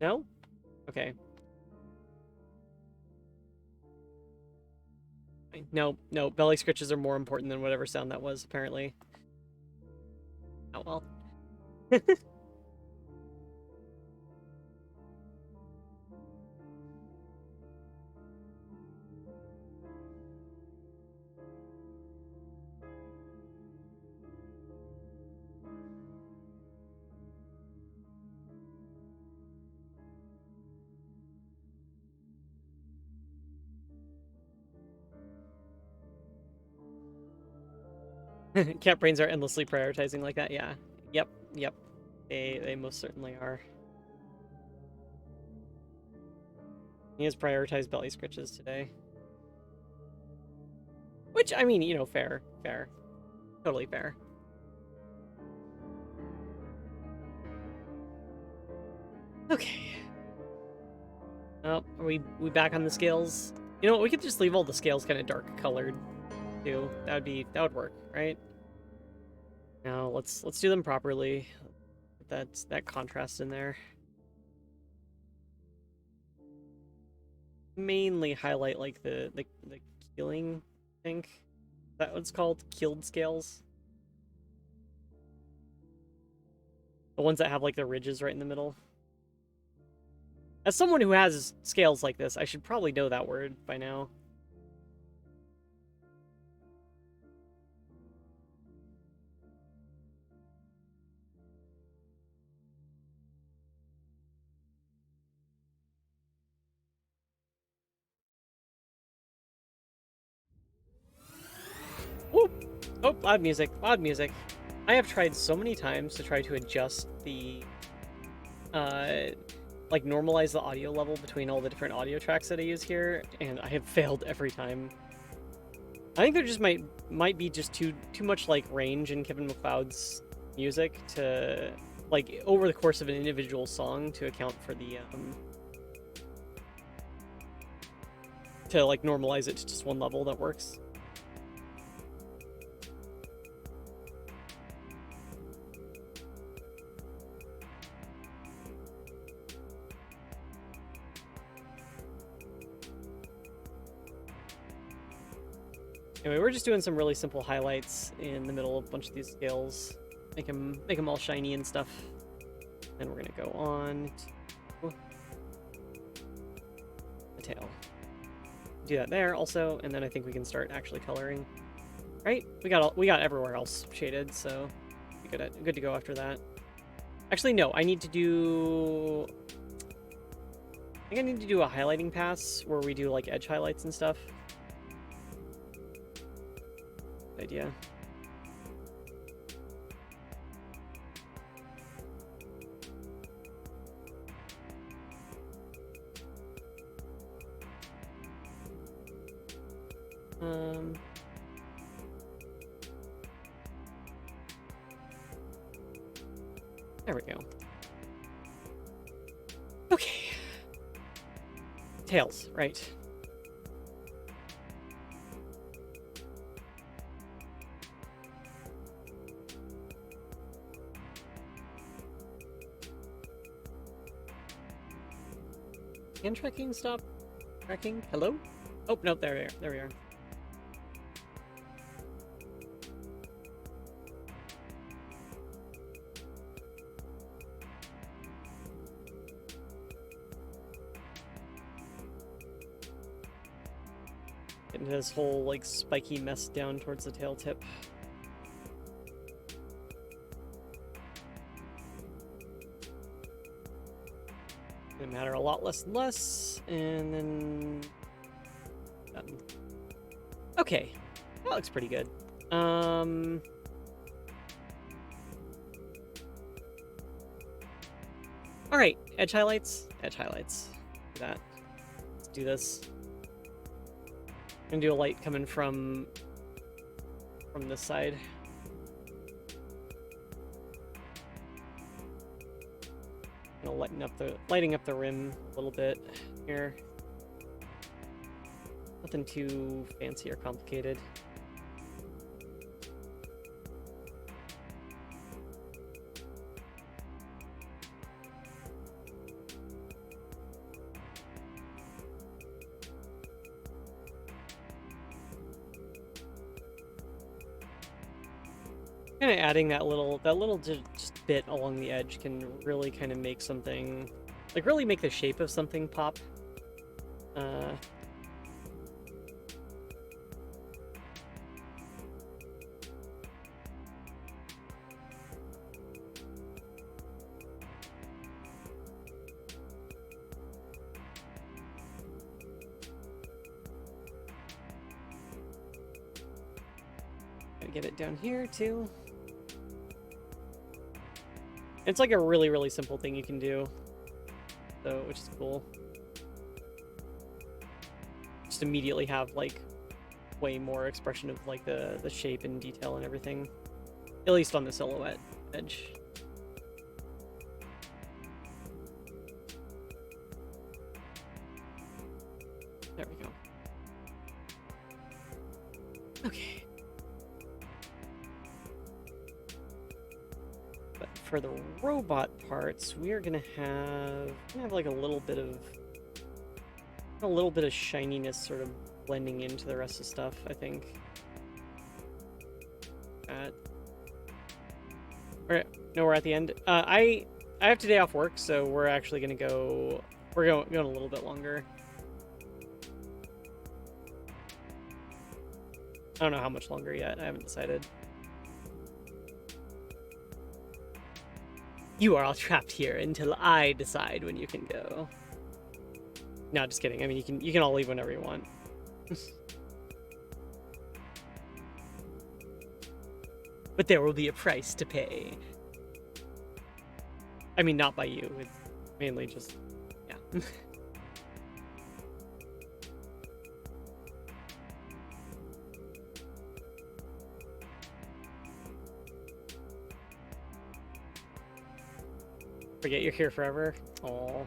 No? Okay. No, belly scritches are more important than whatever sound that was, apparently. Oh well. Cat brains are endlessly prioritizing like that, yeah. Yep. They most certainly are. He has prioritized belly scritches today. Which, I mean, you know, fair. Totally fair. Okay. Oh, are we back on the scales? You know what, we could just leave all the scales kind of dark colored, too. That would work, right? Now, let's do them properly. Put that contrast in there. Mainly highlight, like, the keeling, I think. Is that what it's called? Keeled scales? The ones that have, like, the ridges right in the middle. As someone who has scales like this, I should probably know that word by now. Whoop! Oh, loud music. I have tried so many times to try to adjust the, like, normalize the audio level between all the different audio tracks that I use here, and I have failed every time. I think there just might be just too much, like, range in Kevin MacLeod's music to, like, over the course of an individual song to account for the, to, like, normalize it to just one level that works. Anyway, we're just doing some really simple highlights in the middle of a bunch of these scales. Make them all shiny and stuff. Then we're gonna go on to the tail. Do that there also, and then I think we can start actually coloring. Right? We got everywhere else shaded, so good to go after that. Actually, no, I need to do. I think I need to do a highlighting pass where we do like edge highlights and stuff. Good idea. There we go. Okay. Tails, right. Hand tracking, stop tracking. Hello? Oh, no, there we are. There we are. Getting this whole, like, spiky mess down towards the tail tip. Gonna matter a lot less and less, and then done. Okay, that looks pretty good. All right, edge highlights. Edge highlights. Do that. Let's do this. I'm gonna do a light coming from this side. Gonna lighting up the rim a little bit here. Nothing too fancy or complicated. Kind of adding that little just bit along the edge can really kind of make something, like really make the shape of something pop. Gotta get it down here too. It's like a really, really simple thing you can do, so which is cool. Just immediately have like way more expression of like the shape and detail and everything, at least on the silhouette edge. There we go. Okay. For the robot parts, we are gonna have like a little bit of shininess sort of blending into the rest of the stuff, I think. Alright, no, we're at the end. I have today off work, so we're actually gonna go. We're going a little bit longer. I don't know how much longer yet. I haven't decided. You are all trapped here until I decide when you can go. No, just kidding. I mean, you can all leave whenever you want. But there will be a price to pay. I mean, not by you. It's mainly just, yeah. Forget you're here forever. Aw.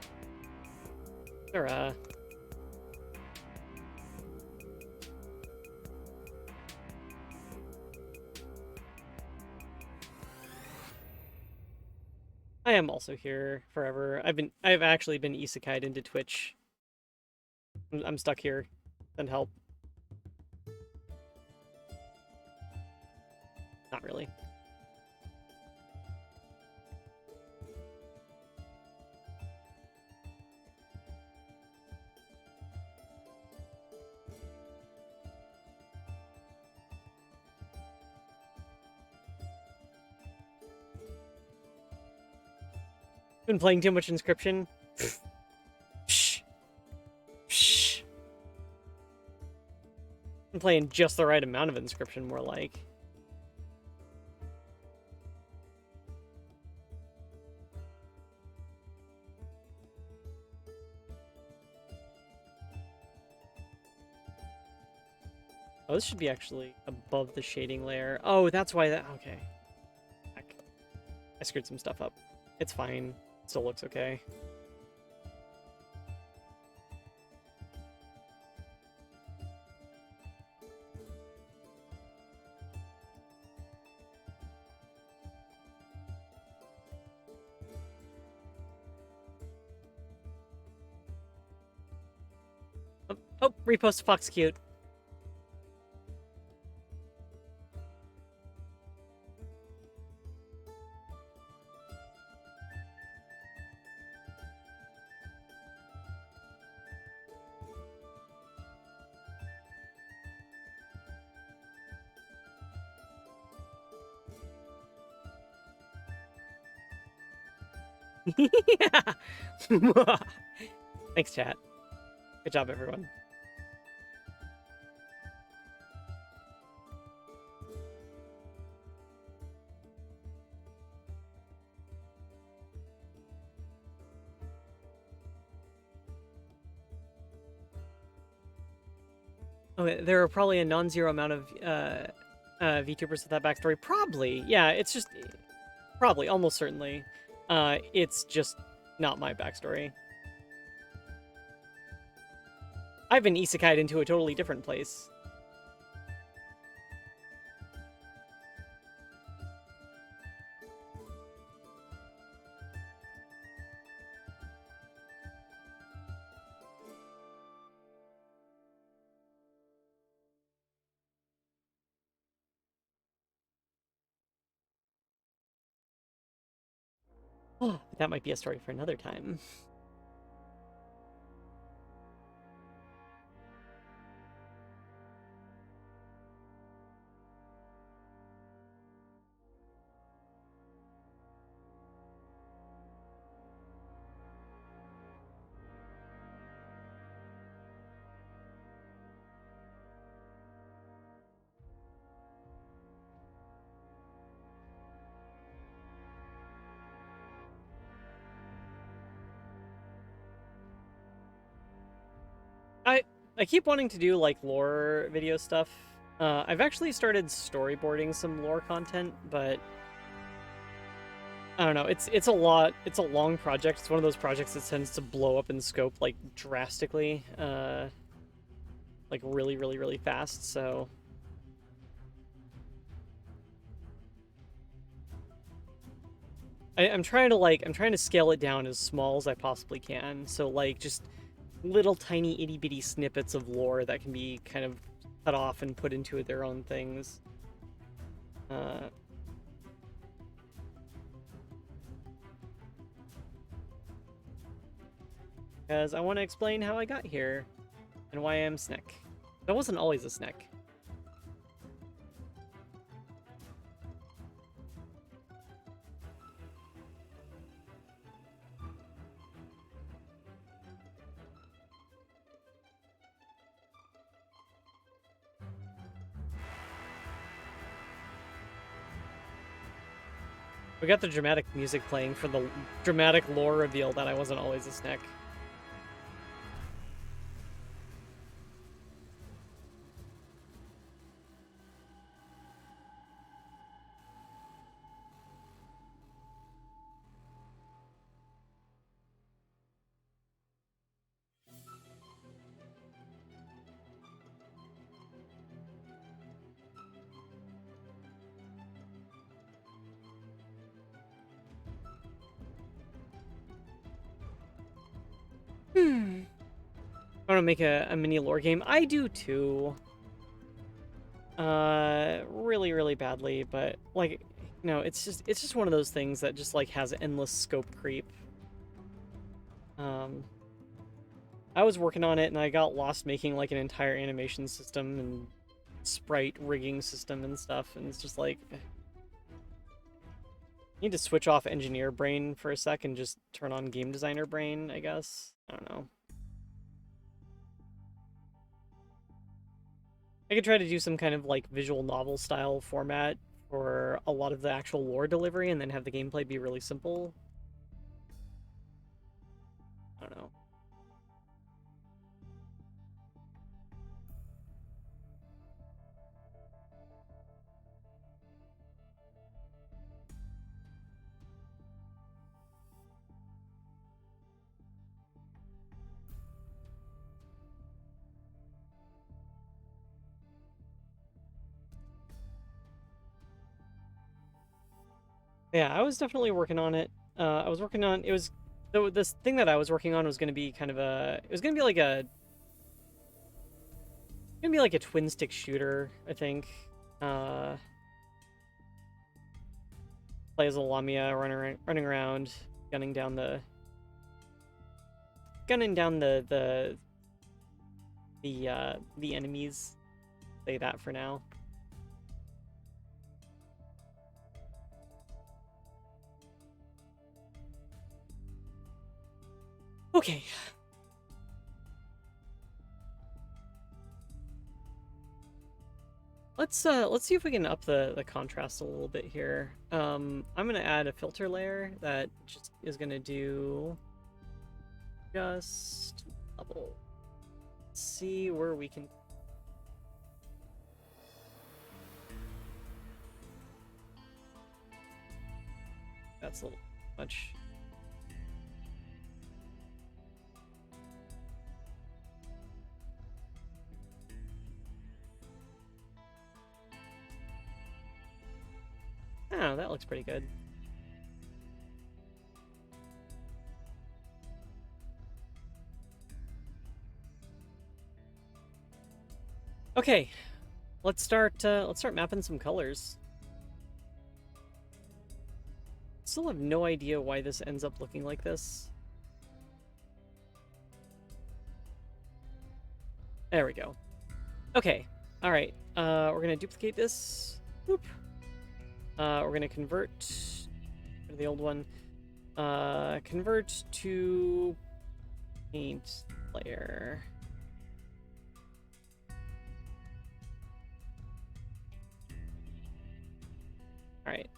Sarah. I am also here forever. I've actually been isekai'd into Twitch. I'm stuck here. Send help. not really. Been playing too much Inscription. I'm playing just the right amount of Inscription, more like. Oh, this should be actually above the shading layer. Oh, that's why that... Okay. Heck. I screwed some stuff up. It's fine. Still looks okay. Oh, repost Fox cute. Thanks, chat. Good job, everyone. Okay, there are probably a non-zero amount of VTubers with that backstory. Probably, yeah. It's just probably, almost certainly. It's just not my backstory. I've been isekai'd into a totally different place. Oh, that might be a story for another time. I keep wanting to do, like, lore video stuff. I've actually started storyboarding some lore content, but I don't know. It's a lot. It's a long project. It's one of those projects that tends to blow up in scope, like, drastically. Like, really, really, really fast, so... I'm trying to scale it down as small as I possibly can. So, like, just little tiny itty bitty snippets of lore that can be kind of cut off and put into their own things. Because I want to explain how I got here and why I am Snek. I wasn't always a Snek. We got the dramatic music playing for the dramatic lore reveal that I wasn't always a Snek. I want to make a mini lore game. I do too. really, really badly, but like, it's just one of those things that just like has endless scope creep. Um, I was working on it and I got lost making like an entire animation system and sprite rigging system and stuff, and it's just like, need to switch off engineer brain for a sec and just turn on game designer brain, I guess. I don't know. I could try to do some kind of like visual novel style format for a lot of the actual lore delivery and then have the gameplay be really simple. I don't know. Yeah, I was definitely working on it. I was working on it was this thing that I was working on was going to be kind of it was going to be like a twin stick shooter, I think. Uh, Play as a Lamia running around, gunning down the enemies. Say that for now. Okay. Let's see if we can up the contrast a little bit here. I'm gonna add a filter layer that just is gonna do just level. Let's see where we can. That's a little much. Oh, that looks pretty good. Okay, let's start mapping some colors. Still have no idea why this ends up looking like this. There we go. Okay, all right. We're gonna duplicate this. Boop. We're gonna convert to the old one. Convert to paint layer. All right.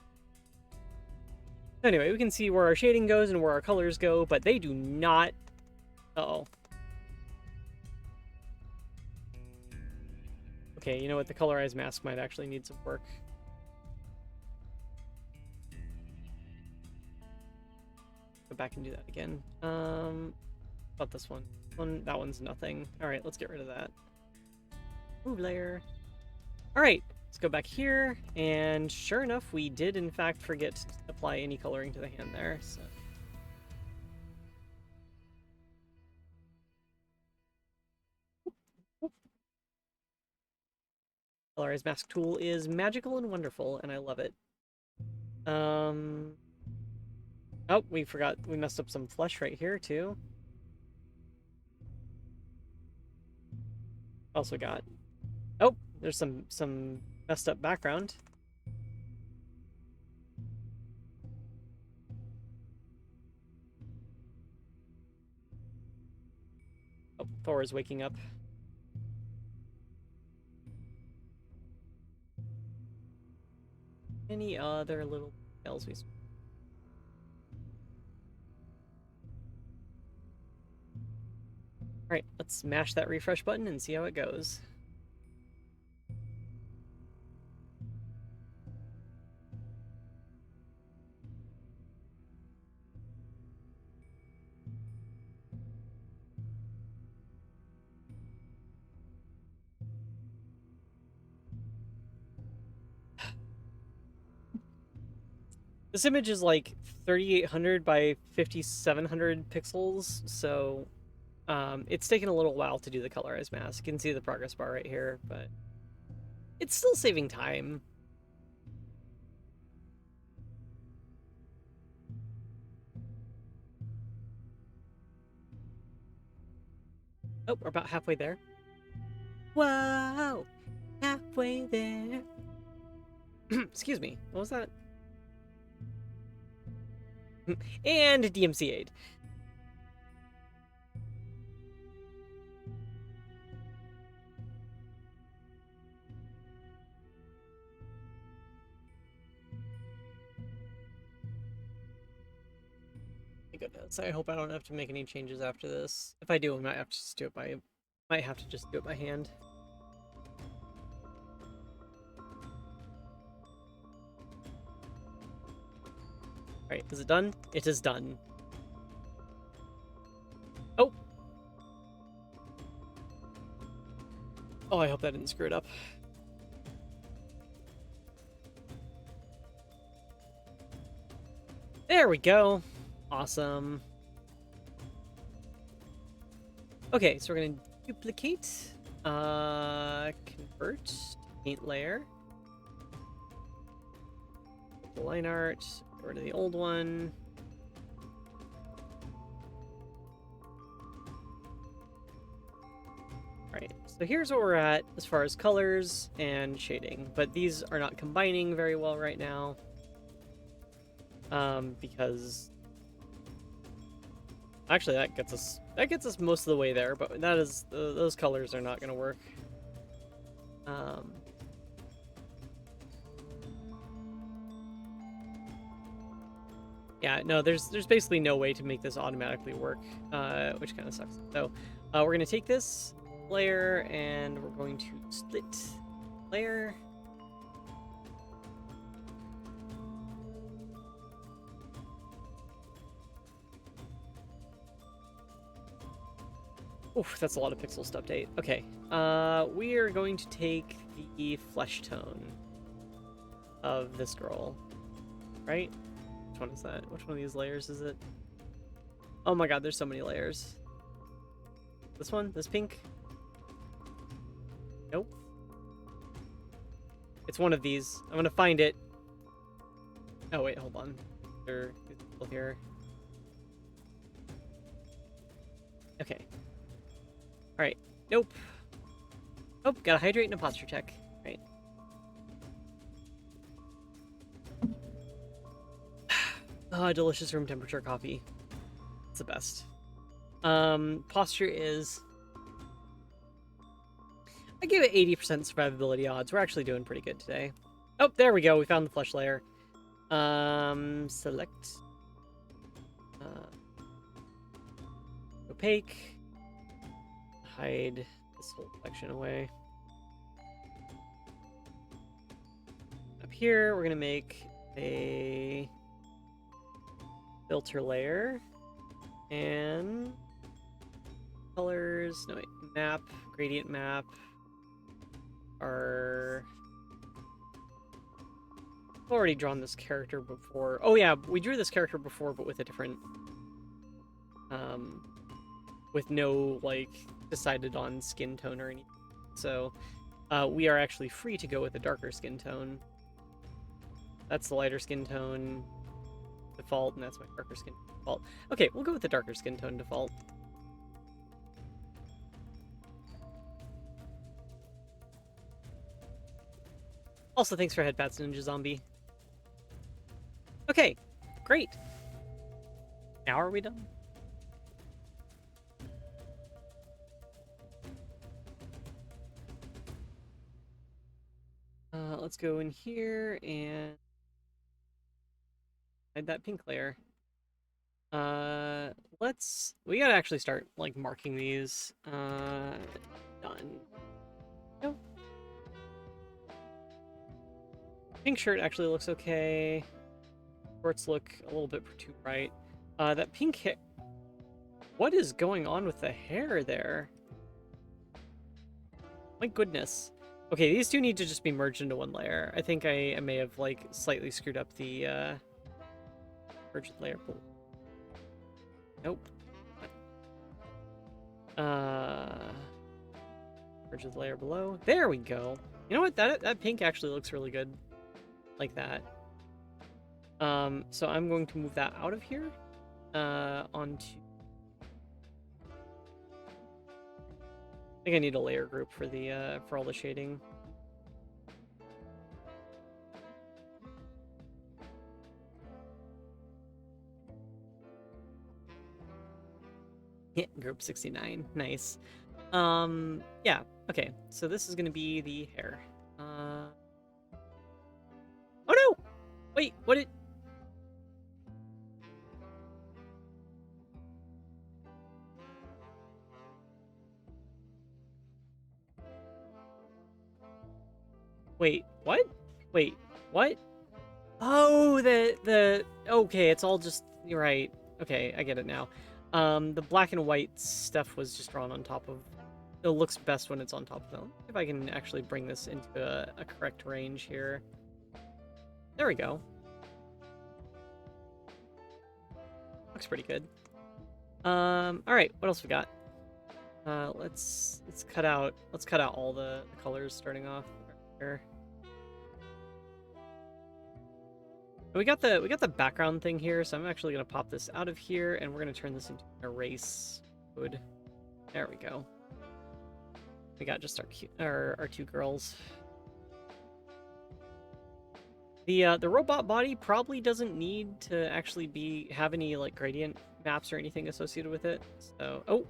Anyway, we can see where our shading goes and where our colors go, but they do not. Uh-oh. Okay, you know what? The colorized mask might actually need some work. Go back and do that again. About this one. That one's nothing. All right, let's get rid of that. Move layer. All right, let's go back here. And sure enough, we did in fact forget to apply any coloring to the hand there. So. Colorized mask tool is magical and wonderful, and I love it. Oh, we messed up some flesh right here too. Also got, oh, there's some messed up background. Oh, Thor is waking up. Any other little details we... Alright, let's smash that refresh button and see how it goes. This image is like 3800 by 5700 pixels, so it's taken a little while to do the colorized mask. You can see the progress bar right here, but It's still saving time. Oh, we're about halfway there. Whoa! Halfway there. Excuse me. What was that? And DMC aid. Thank goodness. I hope I don't have to make any changes after this. If I do, I might have to just do it by hand. Alright, is it done? It is done. Oh! Oh, I hope that didn't screw it up. There we go. Awesome. Okay, so we're gonna duplicate, convert, paint layer, the line art, get rid of the old one. Alright, so here's where we're at as far as colors and shading, but these are not combining very well right now. Because actually that gets us most of the way there, but those colors are not going to work. Yeah, no, there's basically no way to make this automatically work, which kind of sucks. So we're going to take this layer and we're going to split layer. Oof, that's a lot of pixels to update. Okay, we are going to take the flesh tone of this girl, right? Which one is that? Which one of these layers is it? Oh my god, there's so many layers. This one? This pink? Nope. It's one of these. I'm gonna find it. Oh wait, hold on. They're still here. Okay. Alright. Nope. Oh, gotta hydrate and a posture check. Right. Delicious room temperature coffee. It's the best. Posture is... I give it 80% survivability odds. We're actually doing pretty good today. Oh, there we go. We found the flesh layer. Select. Opaque. Hide this whole section away. Up here, we're gonna make a filter layer and colors. No, wait, map, gradient map. I've already drawn this character before. Oh yeah, we drew this character before, but with a different, with no like decided on skin tone or anything. So we are actually free to go with a darker skin tone. That's the lighter skin tone default, and that's my darker skin default. Okay, we'll go with the darker skin tone default. Also, thanks for headpats, Ninja Zombie. Okay, great. Now are we done? Let's go in here and hide that pink layer. We gotta actually start like marking these. Done. Nope. Pink shirt actually looks okay. Shorts look a little bit too bright. That pink hair. What is going on with the hair there? My goodness. Okay, these two need to just be merged into one layer. I think I may have like slightly screwed up the merged layer. Nope. Merge the layer below. There we go. You know what? That pink actually looks really good. Like that. So I'm going to move that out of here. Onto... I think I need a layer group for the for all the shading. Yeah, group 69. Nice. Yeah, okay. So this is gonna be the hair. Oh no! Wait, what did... Wait, what? Wait, what? Oh, okay, it's all just... You're right. Okay, I get it now. The black and white stuff was just drawn on top of... It looks best when it's on top of them. If I can actually bring this into a correct range here. There we go. Looks pretty good. Alright, what else we got? Let's cut out all the colors starting off here. We got the background thing here, so I'm actually gonna pop this out of here, and we're gonna turn this into an erase mode. There we go. We got just our two girls. The robot body probably doesn't need to actually have any like gradient maps or anything associated with it. So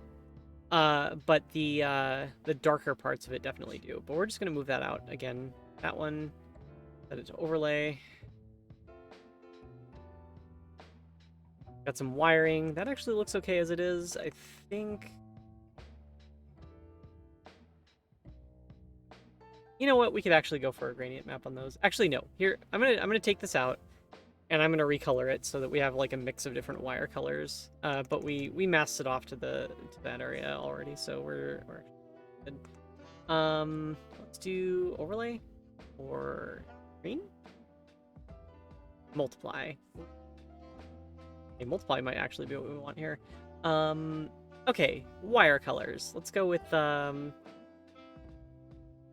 but the darker parts of it definitely do. But we're just gonna move that out again. That one, set it to overlay. Got some wiring. That actually looks okay as it is, I think. You know what? We could actually go for a gradient map on those. Actually, no. Here, I'm gonna take this out, and I'm gonna recolor it so that we have like a mix of different wire colors. But we masked it off to that area already, so we're good. Let's do overlay or green. Multiply. Okay, multiply might actually be what we want here. Okay, wire colors. Let's go with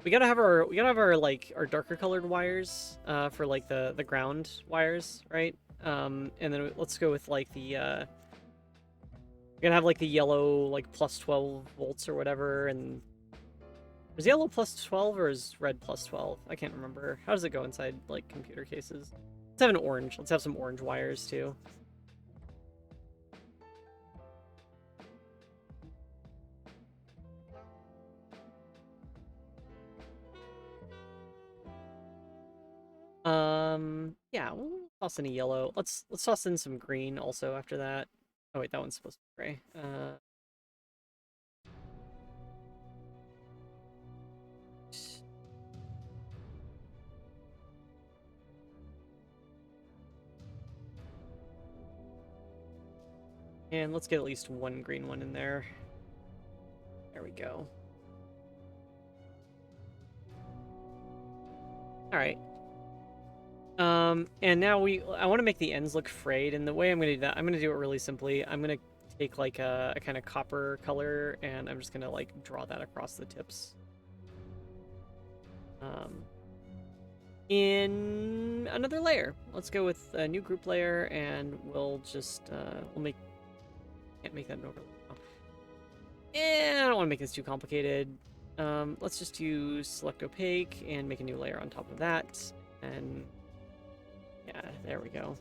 we gotta have our like our darker colored wires for like the ground wires, right? And then let's go with like the we're gonna have like the yellow like plus 12 volts or whatever. And is yellow plus 12 or is red plus 12? I can't remember. How does it go inside like computer cases? Let's have an orange. Let's have some orange wires too. Yeah, we'll toss in a yellow. Let's toss in some green also after that. Oh wait, that one's supposed to be gray. And let's get at least one green one in there. There we go. All right. And now I want to make the ends look frayed, and the way I'm going to do that, I'm going to do it really simply. I'm going to take like a kind of copper color, and I'm just going to like draw that across the tips. In another layer. Let's go with a new group layer, and we'll just, can't make that an overlay. I don't want to make this too complicated. Let's just use select opaque and make a new layer on top of that, and yeah, there we go.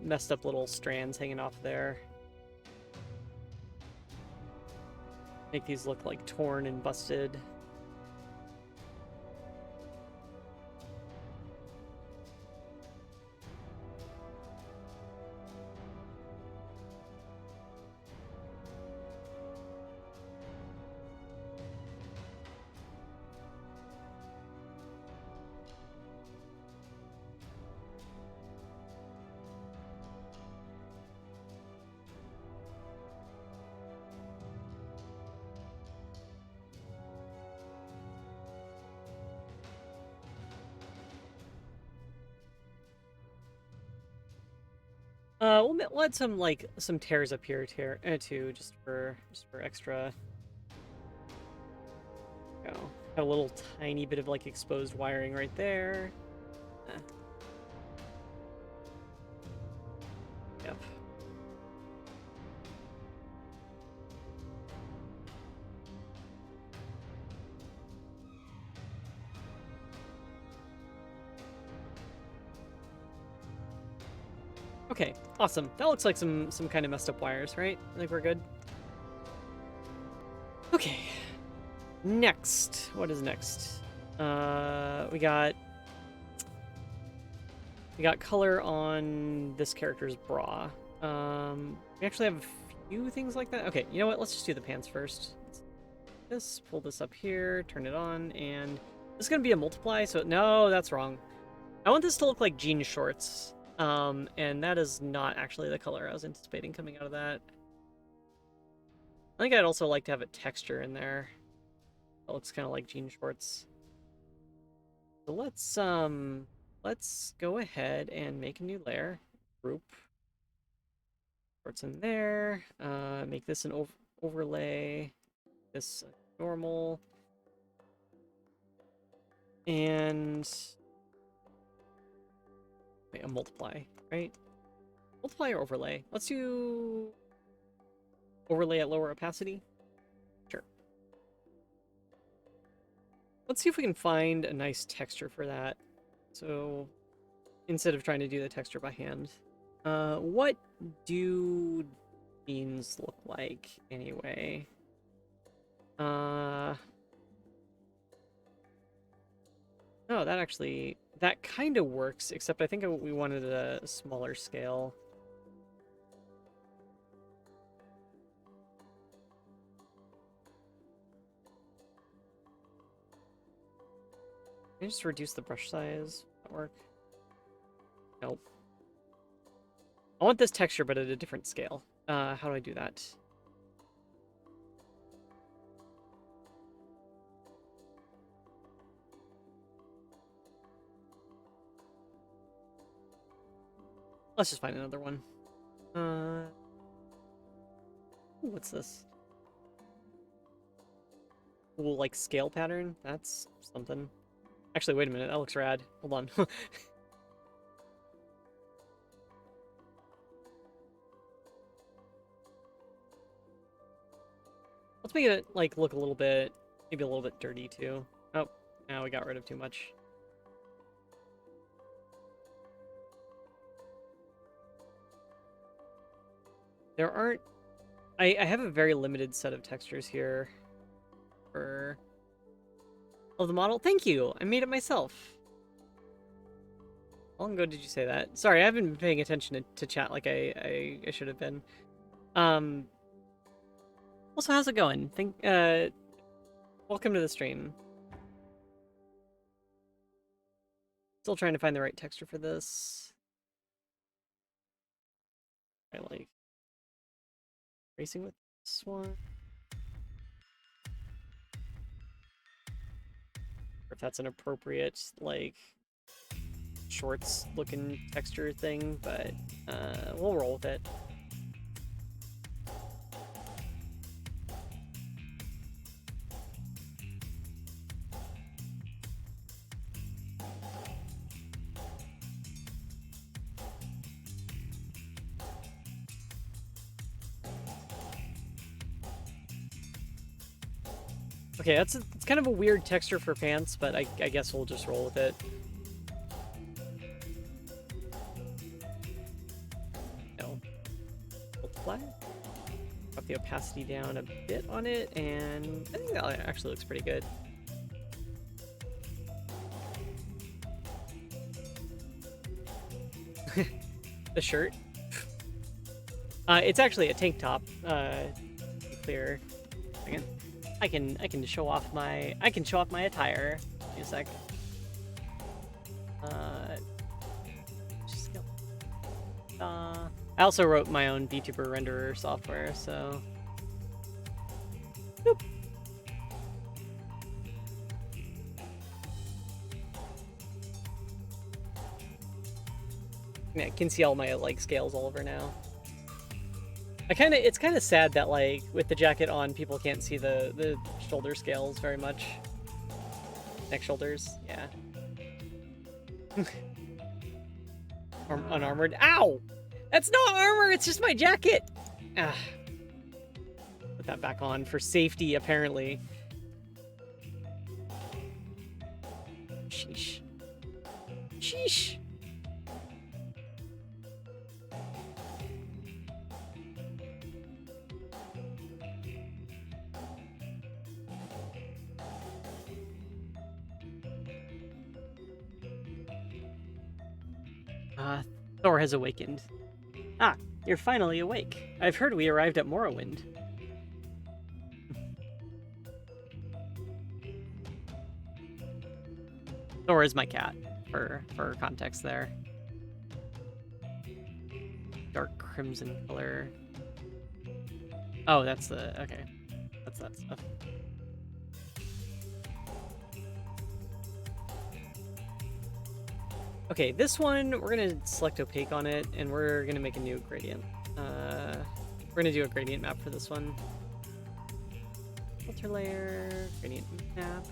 Messed up little strands hanging off there. Make these look like torn and busted. we'll add some some tears up here too, just for extra. Go. Got a little tiny bit of like exposed wiring right there. Yep. Okay, awesome. That looks like some kind of messed up wires, right? I think we're good. Okay. Next. What is next? We got color on this character's bra. We actually have a few things like that. Okay, you know what? Let's just do the pants first. Let's pull this up here, turn it on, and this is gonna be a multiply, so no, that's wrong. I want this to look like jean shorts. And that is not actually the color I was anticipating coming out of that. I think I'd also like to have a texture in there. That looks kind of like jean shorts. So let's go ahead and make a new layer. Group. Shorts in there. Make this an overlay. This normal. And wait, a multiply, right? Multiply or overlay? Let's do overlay at lower opacity. Sure. Let's see if we can find a nice texture for that. So instead of trying to do the texture by hand, what do beans look like anyway? No, that kind of works, except I think we wanted a smaller scale. Can I just reduce the brush size? That work? Nope. I want this texture, but at a different scale. How do I do that? Let's just find another one. What's this? Cool, like, scale pattern? That's something. Actually, wait a minute. That looks rad. Hold on. Let's make it, like, look a little bit, maybe a little bit dirty, too. Oh, now we got rid of too much. There aren't... I have a very limited set of textures here for... Oh, the model? Thank you! I made it myself. How long ago did you say that? Sorry, I haven't been paying attention to chat like I should have been. Also, how's it going? Welcome to the stream. Still trying to find the right texture for this. I like racing with this one. Or if that's an appropriate, like, shorts looking texture thing, but we'll roll with it. Okay, it's kind of a weird texture for pants, but I guess we'll just roll with it. No. Multiply. Drop the opacity down a bit on it, and I think that actually looks pretty good. The shirt. It's actually a tank top. To be clear. Again. I can show off my attire. Give me a sec. I also wrote my own VTuber renderer software, so. Boop. Yeah, I can see all my like scales all over now. It's kind of sad that like with the jacket on, people can't see the shoulder scales very much. Neck shoulders, yeah. Unarmored. Ow! That's not armor. It's just my jacket. Ah. Put that back on for safety, apparently. Sheesh. Sheesh. Thor has awakened. Ah, you're finally awake. I've heard we arrived at Morrowind. Thor is my cat, for context there. Dark crimson color. Oh, that's the... okay. That's that stuff. Okay, this one, we're gonna select opaque on it, and we're gonna make a new gradient. We're gonna do a gradient map for this one. Filter layer, gradient map.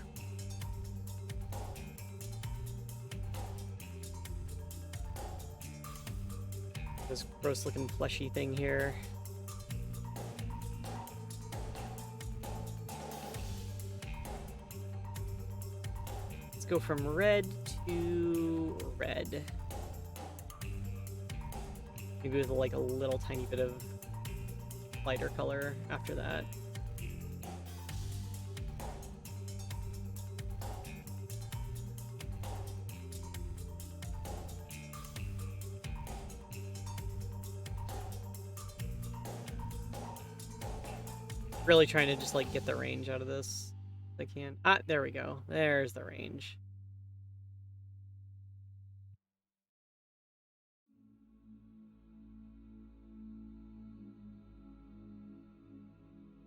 This gross looking fleshy thing here. Let's go from red to red. Maybe with like a little tiny bit of lighter color after that. Really trying to just like get the range out of this if I can. Ah, there we go. There's the range.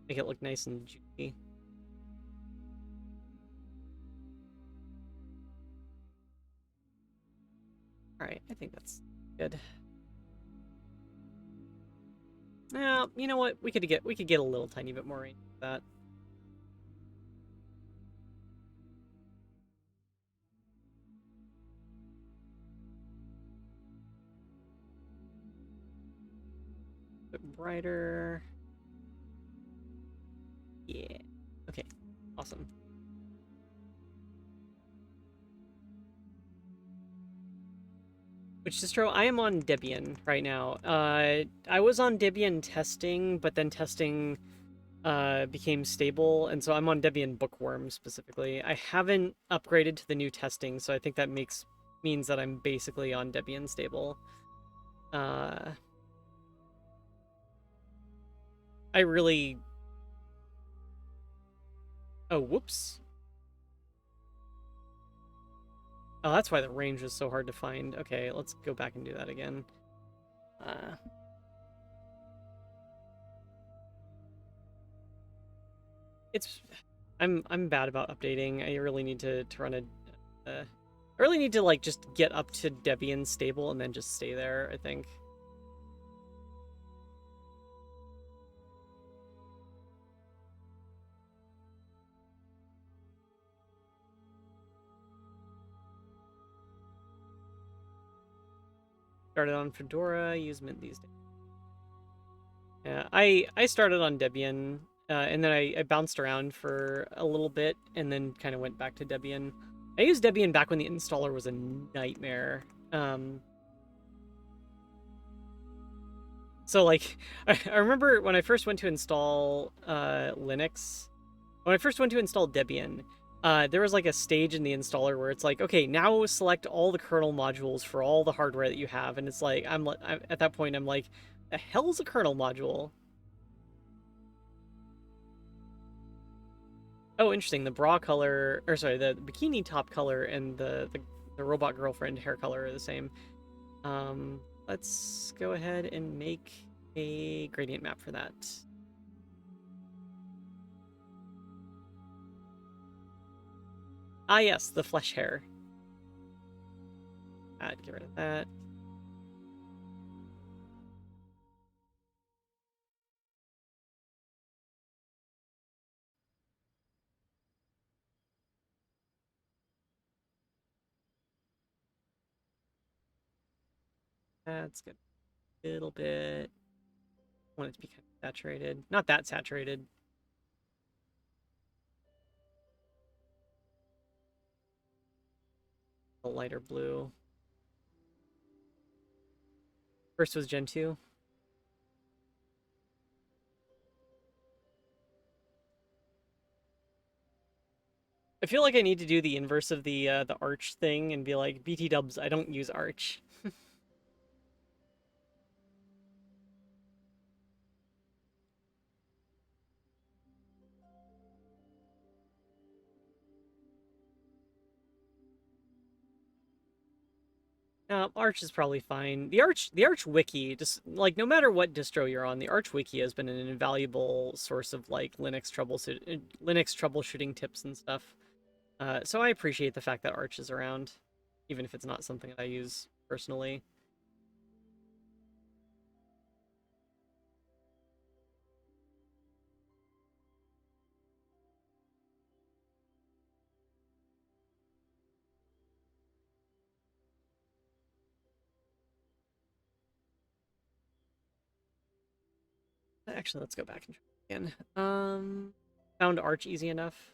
Make it look nice and juicy. Alright, I think that's good. Now, you know what? We could get a little tiny bit more range with that. A bit brighter. Yeah. Okay. Awesome. Which distro? I am on Debian right now. I was on Debian testing, but then testing became stable, and so I'm on Debian Bookworm specifically. I haven't upgraded to the new testing, so I think that means that I'm basically on Debian stable. I really... Oh, whoops. Oh, that's why the range was so hard to find. Okay, let's go back and do that again. I'm bad about updating. I really need to run a... I really need to, like, just get up to Debian stable and then just stay there, I think. Started on Fedora, use Mint these days. Yeah, I started on Debian, and then I bounced around for a little bit, and then kind of went back to Debian. I used Debian back when the installer was a nightmare. So, like, I remember when I first went to install Linux, when I first went to install Debian, there was like a stage in the installer where it's like, okay, now select all the kernel modules for all the hardware that you have, and it's like, I'm at that point, I'm like, the hell's a kernel module? Oh, interesting. The bra color, or sorry, the bikini top color and the robot girlfriend hair color are the same. Let's go ahead and make a gradient map for that. Ah, yes, the flesh hair. Get rid of that. That's good. A little bit. I want it to be kind of saturated. Not that saturated. A lighter blue. First was Gen 2. I feel like I need to do the inverse of the Arch thing and be like, BT dubs, I don't use Arch. Arch is probably fine. The Arch wiki, just like no matter what distro you're on, the Arch wiki has been an invaluable source of like Linux troubleshooting tips and stuff. So I appreciate the fact that Arch is around, even if it's not something that I use personally. Actually, let's go back and try again. Found Arch easy enough.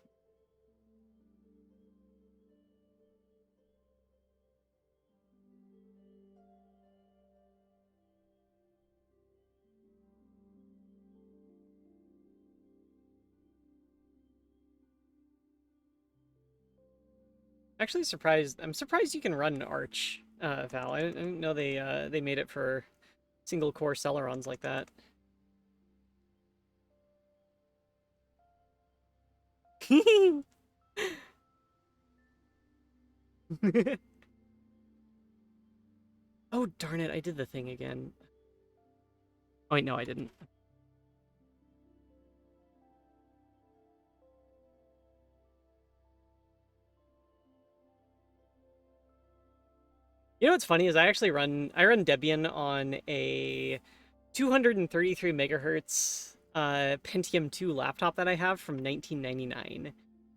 Actually surprised. I'm surprised you can run Arch, Val. I didn't know they made it for single core Celerons like that. Oh darn it! I did the thing again. Oh wait, no, I didn't. You know what's funny is I run Debian on a 233 megahertz Pentium 2 laptop that I have from 1999.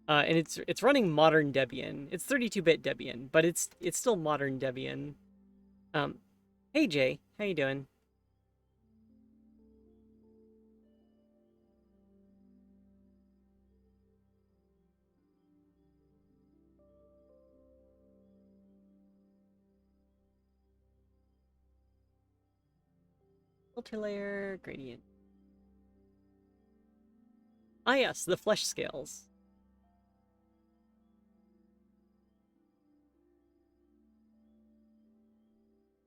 And it's running modern Debian. It's 32-bit Debian, but it's still modern Debian. Um, hey Jay, how you doing? Filter layer, gradient. Ah yes, the flesh scales.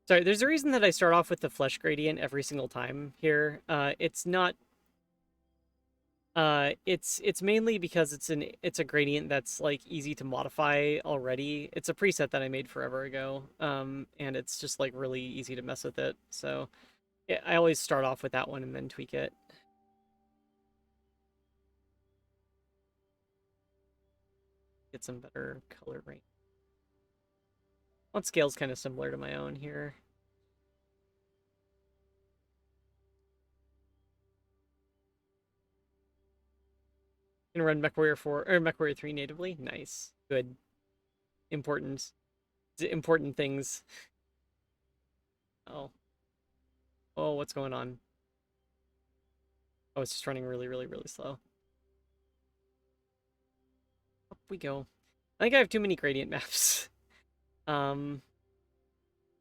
Sorry, there's a reason that I start off with the flesh gradient every single time here. It's not it's mainly because it's a gradient that's like easy to modify already. It's a preset that I made forever ago. And it's just like really easy to mess with it. So yeah, I always start off with that one and then tweak it. Get some better color range. Font scale's kind of similar to my own here. Can run MechWarrior 4 or MechWarrior 3 natively. Nice. Good. Important. Important things. Oh. Oh, what's going on? Oh, it's just running really, really, really slow. Up we go. I think I have too many gradient maps. Um.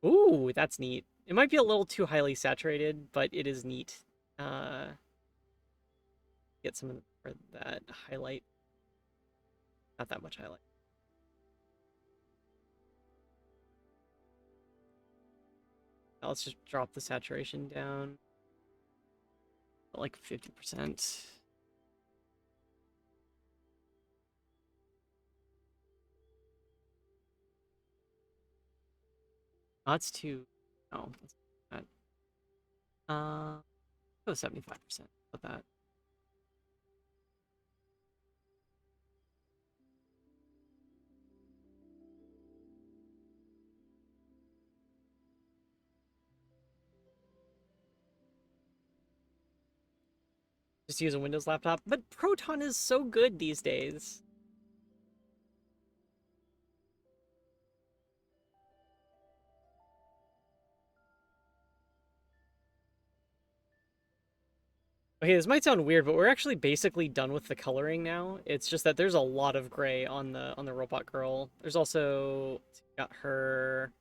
Ooh, that's neat. It might be a little too highly saturated, but it is neat. Uh, get some of that highlight. Not that much highlight. Now let's just drop the saturation down. Like 50%. That's too. No, that's not. Go 75%. About that. Just use a Windows laptop. But Proton is so good these days. Okay, this might sound weird, but we're actually basically done with the coloring now. It's just that there's a lot of gray on the robot girl. There's also got her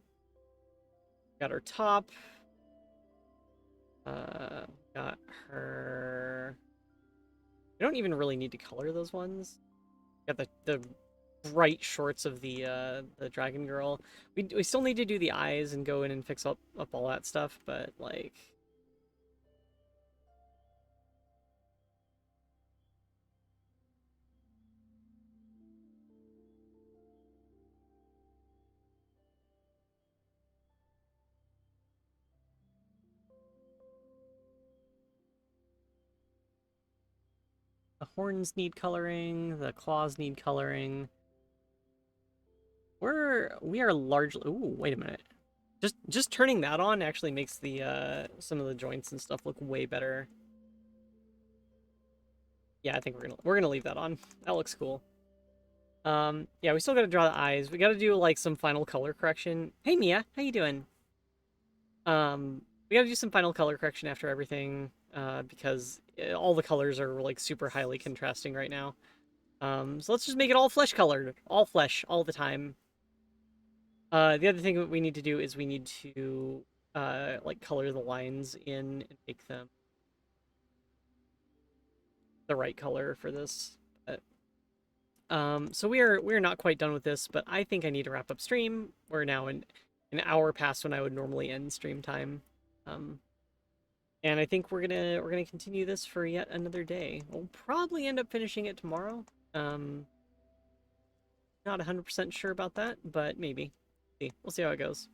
top. Got her. We don't even really need to color those ones. Got the bright shorts of the dragon girl. We still need to do the eyes and go in and fix up all that stuff, but like the horns need coloring, the claws need coloring. We are largely. Ooh, wait a minute. Just turning that on actually makes the some of the joints and stuff look way better. Yeah, I think we're gonna leave that on. That looks cool. Yeah, we still gotta draw the eyes. We gotta do like some final color correction. Hey Mia, how you doing? We gotta do some final color correction after everything, because all the colors are like super highly contrasting right now. So let's just make it all flesh colored, all flesh, all the time. The other thing that we need to do is we need to like color the lines in and make them the right color for this. So we are not quite done with this, but I think I need to wrap up stream. We're now an hour past when I would normally end stream time. Um, and I think we're gonna continue this for yet another day. We'll probably end up finishing it tomorrow. Not 100% sure about that, but maybe. See, we'll see how it goes.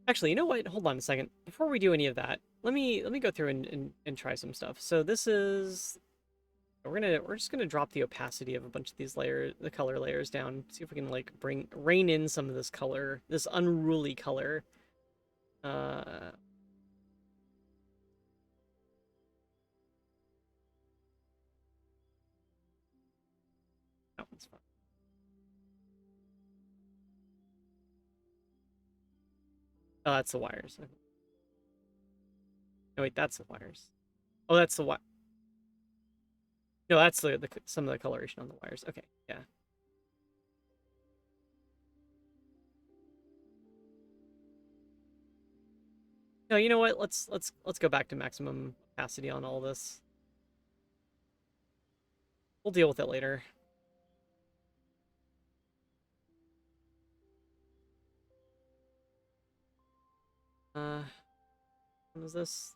Actually, you know what? Hold on a second. Before we do any of that, let me go through and try some stuff. So this is we're just gonna drop the opacity of a bunch of these layers, the color layers down. See if we can like rein in some of this color, this unruly color. Uh, that one's fine. Oh, that's the wires. No, wait, that's the wires. Oh, that's the wi. No, that's the some of the coloration on the wires. Okay, yeah. No, you know what? Let's go back to maximum opacity on all this. We'll deal with it later. What is this?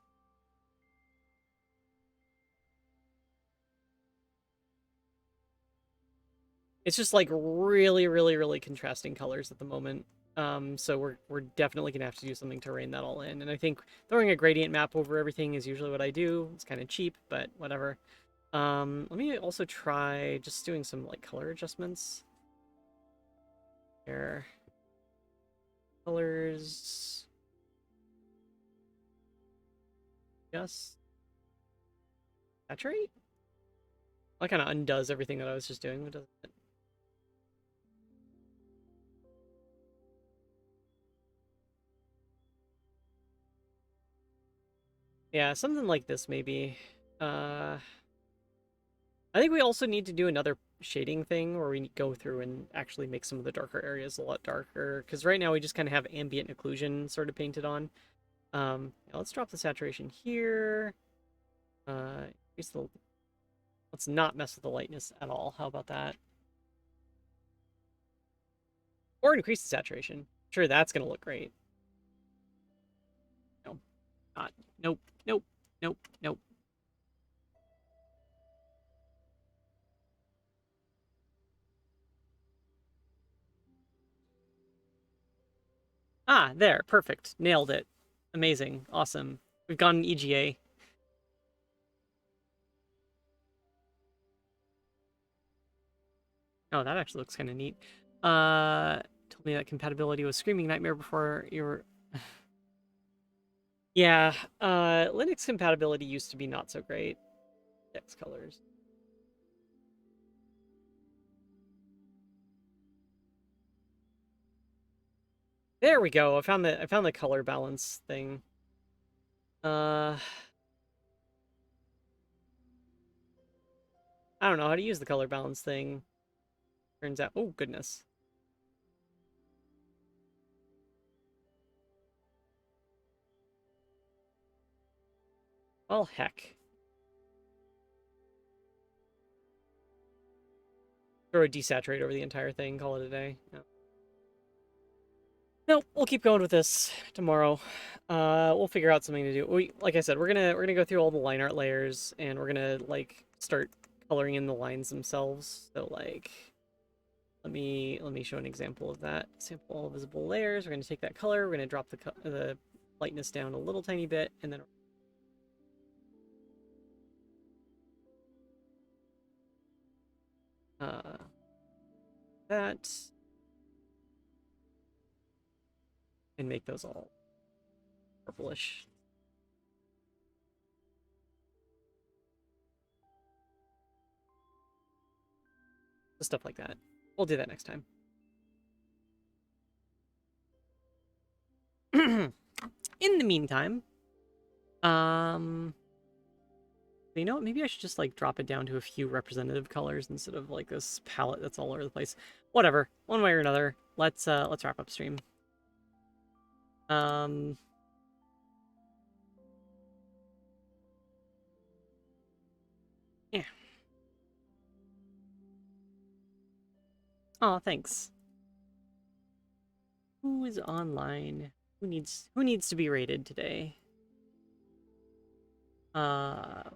It's just like really, really, really contrasting colors at the moment. So we're definitely gonna have to do something to rein that all in. And I think throwing a gradient map over everything is usually what I do. It's kind of cheap, but whatever. Let me also try just doing some like color adjustments. Here. Colors. Yes. Saturate? That kind of undoes everything that I was just doing. Doesn't it? Yeah, something like this maybe. I think we also need to do another shading thing where we go through and actually make some of the darker areas a lot darker. Because right now we just kind of have ambient occlusion sort of painted on. Yeah, let's drop the saturation here. Increase the. Let's not mess with the lightness at all. How about that? Or increase the saturation. Sure, that's gonna look great. No, not. Nope. Nope. Nope. Nope. Ah, there. Perfect. Nailed it. Amazing. Awesome. We've got an EGA. Oh, that actually looks kind of neat. Told me that compatibility was screaming nightmare before you were. Yeah, Linux compatibility used to be not so great. Text colors. There we go. I found the color balance thing. I don't know how to use the color balance thing. Turns out, oh goodness. Well, heck. Throw a desaturate over the entire thing, call it a day. No. Nope, we'll keep going with this tomorrow. We'll figure out something to do. Like I said, we're gonna go through all the line art layers, and we're gonna like start coloring in the lines themselves. So like, let me show an example of that. Sample all visible layers. We're gonna take that color. We're gonna drop the lightness down a little tiny bit, and then that, and make those all purplish. Stuff like that. We'll do that next time. In the meantime, you know what? Maybe I should just like drop it down to a few representative colors instead of like this palette that's all over the place. Whatever. One way or another. Let's wrap up stream. Yeah. Oh, thanks. Who is online? Who needs to be rated today? Not...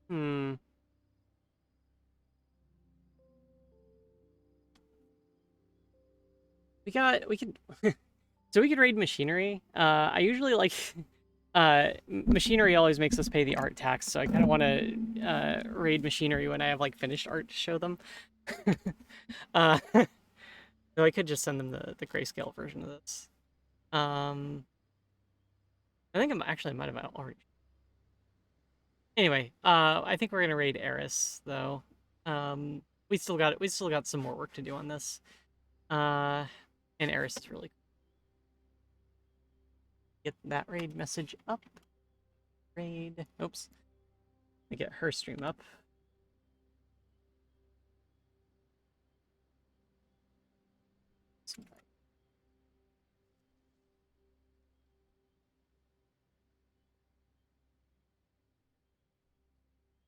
Hmm. We could so we could raid machinery. I usually like machinery always makes us pay the art tax, so I kind of want to raid machinery when I have like finished art to show them. So I could just send them the grayscale version of this. I think I might have already. Anyway, I think we're gonna raid Eris though. We still got some more work to do on this. And Eris is really cool. Get that raid message up. Raid. Oops. I get her stream up.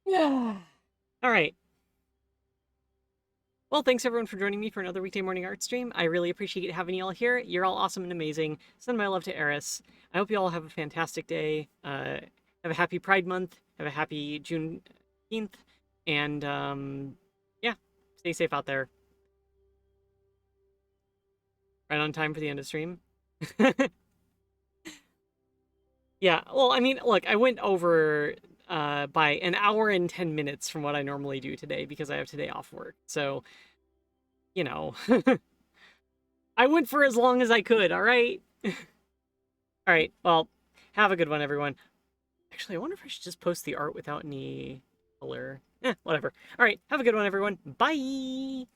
Yeah. All right. Well, thanks everyone for joining me for another weekday morning art stream. I really appreciate having you all here. You're all awesome and amazing. Send my love to Eris. I hope you all have a fantastic day. Have a happy Pride Month. Have a happy June 15th. And yeah, stay safe out there. Right on time for the end of stream. Yeah, well, I mean, look, I went over by an hour and 10 minutes from what I normally do today because I have today off work. So, you know, I went for as long as I could, all right? All right, well, have a good one, everyone. Actually, I wonder if I should just post the art without any color. Whatever. All right, have a good one, everyone. Bye!